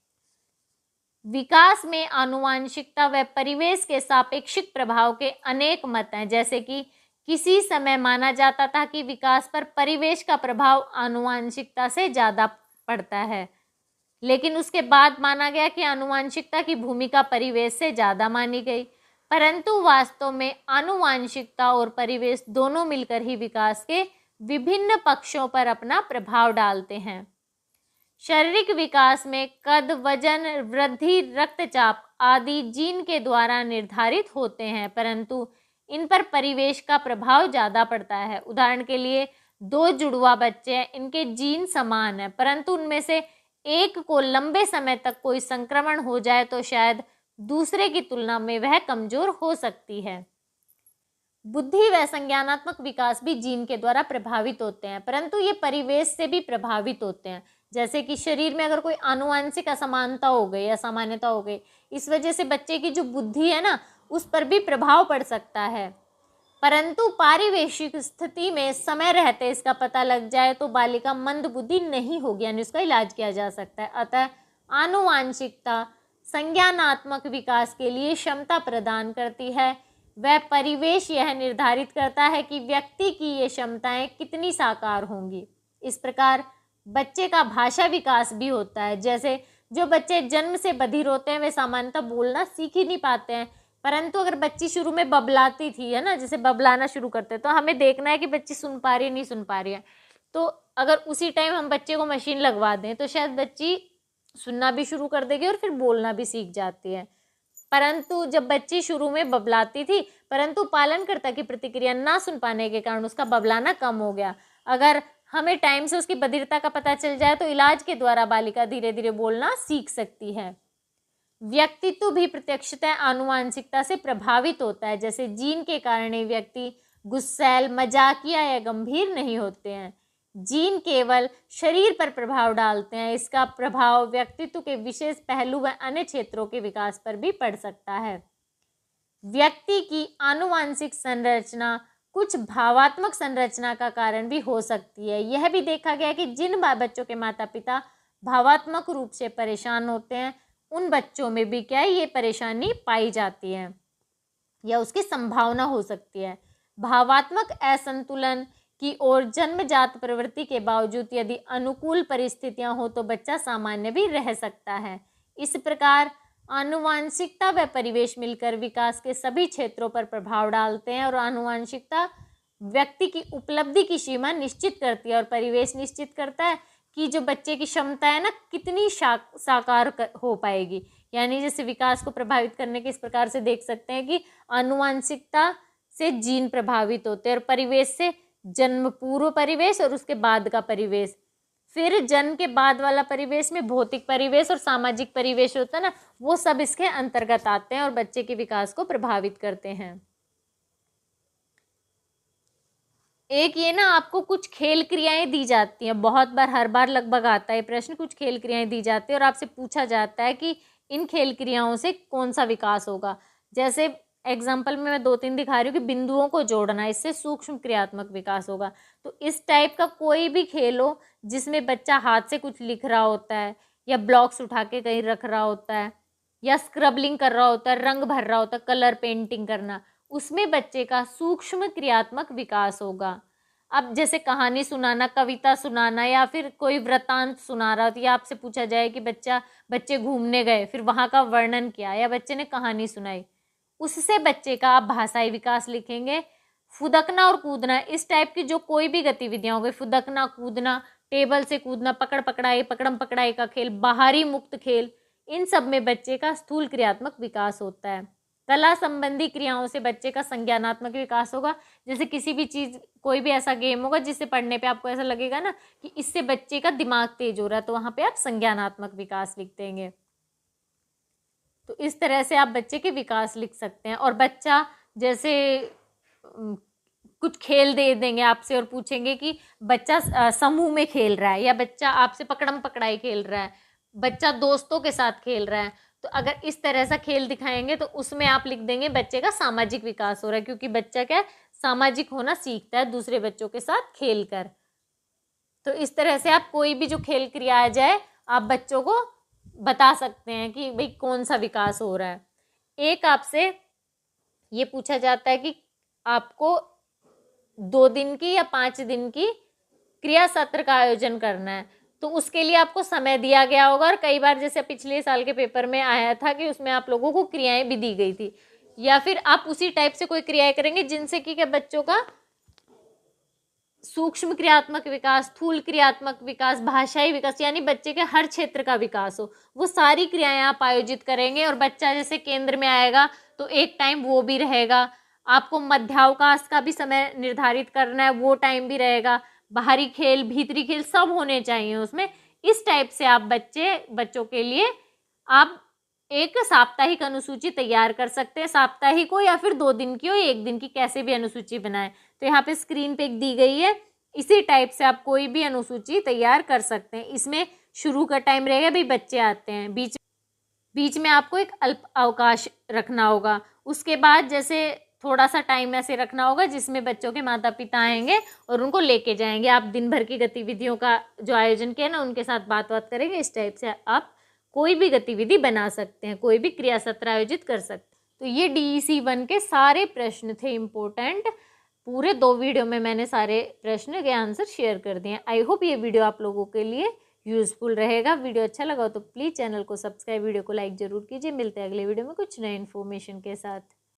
विकास में आनुवांशिकता व परिवेश के सापेक्षिक प्रभाव के अनेक मत हैं, जैसे कि किसी समय माना जाता था कि विकास पर परिवेश का प्रभाव आनुवांशिकता से ज़्यादा पड़ता है, लेकिन उसके बाद माना गया कि आनुवांशिकता की भूमिका परिवेश से ज़्यादा मानी गई। परंतु वास्तव में आनुवांशिकता और परिवेश दोनों मिलकर ही विकास के विभिन्न पक्षों पर अपना प्रभाव डालते हैं। शारीरिक विकास में कद, वजन, वृद्धि, रक्तचाप आदि जीन के द्वारा निर्धारित होते हैं, परंतु इन पर परिवेश का प्रभाव ज़्यादा पड़ता है। उदाहरण के लिए 2 जुड़वा बच्चे हैं, इनके जीन समान हैं, परंतु उनमें से एक को लंबे समय तक कोई संक्रमण हो जाए तो शायद दूसरे की तुलना में वह कमज़ोर हो सकती है। बुद्धि व संज्ञानात्मक विकास भी जीन के द्वारा प्रभावित होते हैं, परंतु ये परिवेश से भी प्रभावित होते हैं। जैसे कि शरीर में अगर कोई आनुवांशिक असमानता हो गई या सामान्यता हो गई, इस वजह से बच्चे की जो बुद्धि है ना, उस पर भी प्रभाव पड़ सकता है। परंतु पारिवेशिक स्थिति में समय रहते इसका पता लग जाए तो बालिका मंद बुद्धि नहीं होगी, यानी उसका इलाज किया जा सकता है। अतः आनुवांशिकता संज्ञानात्मक विकास के लिए क्षमता प्रदान करती है। वह परिवेश यह निर्धारित करता है कि व्यक्ति की ये क्षमताएं कितनी साकार होंगी। इस प्रकार बच्चे का भाषा विकास भी होता है। जैसे जो बच्चे जन्म से बधिर होते हैं वे सामान्यतः बोलना सीख ही नहीं पाते हैं, परंतु अगर बच्ची शुरू में बबलाती थी, है ना, जैसे बबलाना शुरू करते, तो हमें देखना है कि बच्ची सुन पा रही है नहीं सुन पा रही है। तो अगर उसी टाइम हम बच्चे को मशीन लगवा दें तो शायद बच्ची सुनना भी शुरू कर देगी और फिर बोलना भी सीख जाती है। परंतु जब बच्ची शुरू में बबलाती थी, परंतु पालनकर्ता की प्रतिक्रिया ना सुन पाने के कारण उसका बबलाना कम हो गया। अगर हमें टाइम से उसकी बधिरता का पता चल जाए तो इलाज के द्वारा बालिका धीरे धीरे बोलना सीख सकती है। व्यक्तित्व भी प्रत्यक्षतः आनुवांशिकता से प्रभावित होता है। जैसे जीन के कारण ही व्यक्ति गुस्सैल, मजाकिया या गंभीर नहीं होते हैं। जीन केवल शरीर पर प्रभाव डालते हैं, इसका प्रभाव व्यक्तित्व के विशेष पहलू व अन्य क्षेत्रों के विकास पर भी पड़ सकता है। व्यक्ति की आनुवांशिक संरचना कुछ भावात्मक संरचना का कारण भी हो सकती है। यह भी देखा गया कि जिन बच्चों के माता पिता भावात्मक रूप से परेशान होते हैं, उन बच्चों में भी क्या है, ये परेशानी पाई जाती है या उसकी संभावना हो सकती है। भावात्मक असंतुलन की ओर जन्मजात प्रवृत्ति के बावजूद यदि अनुकूल परिस्थितियां हो तो बच्चा सामान्य भी रह सकता है। इस प्रकार आनुवांशिकता व परिवेश मिलकर विकास के सभी क्षेत्रों पर प्रभाव डालते हैं और आनुवांशिकता व्यक्ति की उपलब्धि की सीमा निश्चित करती है और परिवेश निश्चित करता है कि जो बच्चे की क्षमता है ना कितनी साकार हो पाएगी। यानी जैसे विकास को प्रभावित करने के इस प्रकार से देख सकते हैं कि आनुवांशिकता से जीन प्रभावित होते हैं और परिवेश से जन्म पूर्व परिवेश और उसके बाद का परिवेश, फिर जन्म के बाद वाला परिवेश में भौतिक परिवेश और सामाजिक परिवेश होता है ना, वो सब इसके अंतर्गत आते हैं और बच्चे के विकास को प्रभावित करते हैं। एक ये ना आपको कुछ खेल क्रियाएं दी जाती हैं, बहुत बार हर बार लगभग आता है प्रश्न, कुछ खेल क्रियाएं दी जाती है और आपसे पूछा जाता है कि इन खेल क्रियाओं से कौन सा विकास होगा। जैसे एग्जाम्पल में मैं 2-3 दिखा रही हूँ कि बिंदुओं को जोड़ना, इससे सूक्ष्म क्रियात्मक विकास होगा। तो इस टाइप का कोई भी खेल हो जिसमें बच्चा हाथ से कुछ लिख रहा होता है या ब्लॉक्स उठा के कहीं रख रहा होता है या स्क्रबलिंग कर रहा होता है, रंग भर रहा होता है, कलर पेंटिंग करना, उसमें बच्चे का सूक्ष्म क्रियात्मक विकास होगा। अब जैसे कहानी सुनाना, कविता सुनाना या फिर कोई वृत्तांत सुना रहा हो, या आपसे पूछा जाए कि बच्चे घूमने गए, फिर वहाँ का वर्णन किया या बच्चे ने कहानी सुनाई, उससे बच्चे का आप भाषाई विकास लिखेंगे। फुदकना और कूदना, इस टाइप की जो कोई भी गतिविधियां हो गई, फुदकना, कूदना, टेबल से कूदना, पकड़ पकड़ाई, पकड़म पकड़ाई का खेल, बाहरी मुक्त खेल, इन सब में बच्चे का स्थूल क्रियात्मक विकास होता है। कला संबंधी क्रियाओं से बच्चे का संज्ञानात्मक विकास होगा। जैसे किसी भी चीज़, कोई भी ऐसा गेम होगा जिसे पढ़ने पे आपको ऐसा लगेगा ना कि इससे बच्चे का दिमाग तेज हो रहा है, तो वहाँ पे आप संज्ञानात्मक विकास लिख देंगे। तो इस तरह से आप बच्चे के विकास लिख सकते हैं। और बच्चा जैसे कुछ खेल दे देंगे आपसे और पूछेंगे कि बच्चा समूह में खेल रहा है या बच्चा आपसे पकड़म पकड़ाई खेल रहा है, बच्चा दोस्तों के साथ खेल रहा है, तो अगर इस तरह से खेल दिखाएंगे तो उसमें आप लिख देंगे बच्चे का सामाजिक विकास हो रहा है, क्योंकि बच्चा क्या है, सामाजिक होना सीखता है दूसरे बच्चों के साथ खेल कर। तो इस तरह से आप कोई भी जो खेल क्रिया आ जाए आप बच्चों को बता सकते हैं कि भाई कौन सा विकास हो रहा है। एक आपसे ये पूछा जाता है कि आपको 2 दिन की या 5 दिन की क्रिया सत्र का आयोजन करना है, तो उसके लिए आपको समय दिया गया होगा। और कई बार जैसे पिछले साल के पेपर में आया था कि उसमें आप लोगों को क्रियाएं भी दी गई थी, या फिर आप उसी टाइप से कोई क्रियाएं करेंगे जिनसे कि क्या बच्चों का सूक्ष्म क्रियात्मक विकास, स्थूल क्रियात्मक विकास, भाषाई विकास, यानी बच्चे के हर क्षेत्र का विकास हो, वो सारी क्रियाएं आप आयोजित करेंगे। और बच्चा जैसे केंद्र में आएगा तो एक टाइम वो भी रहेगा, आपको मध्यावकाश का भी समय निर्धारित करना है, वो टाइम भी रहेगा, बाहरी खेल, भीतरी खेल सब होने चाहिए उसमें। इस टाइप से आप बच्चों के लिए आप एक साप्ताहिक अनुसूची तैयार कर सकते हैं, साप्ताहिक हो या फिर 2 दिन की हो, 1 दिन की, कैसे भी अनुसूची बनाएं। तो यहाँ पे स्क्रीन पे एक दी गई है, इसी टाइप से आप कोई भी अनुसूची तैयार कर सकते हैं। इसमें शुरू का टाइम रहेगा, भाई बच्चे आते हैं, बीच में आपको एक अल्प अवकाश रखना होगा, उसके बाद जैसे थोड़ा सा टाइम ऐसे रखना होगा जिसमें बच्चों के माता पिता आएंगे और उनको लेके जाएंगे, आप दिन भर की गतिविधियों का जो आयोजन किया ना उनके साथ बात करेंगे। इस टाइप से आप कोई भी गतिविधि बना सकते हैं, कोई भी क्रिया सत्र आयोजित कर सकते हैं। तो ये DEC 1 के सारे प्रश्न थे इम्पोर्टेंट। पूरे 2 वीडियो में मैंने सारे प्रश्न के आंसर शेयर कर दिए। आई होप ये वीडियो आप लोगों के लिए यूजफुल रहेगा। वीडियो अच्छा लगा हो तो प्लीज़ चैनल को सब्सक्राइब, वीडियो को लाइक जरूर कीजिए। मिलते हैं अगले वीडियो में कुछ नए इन्फॉर्मेशन के साथ।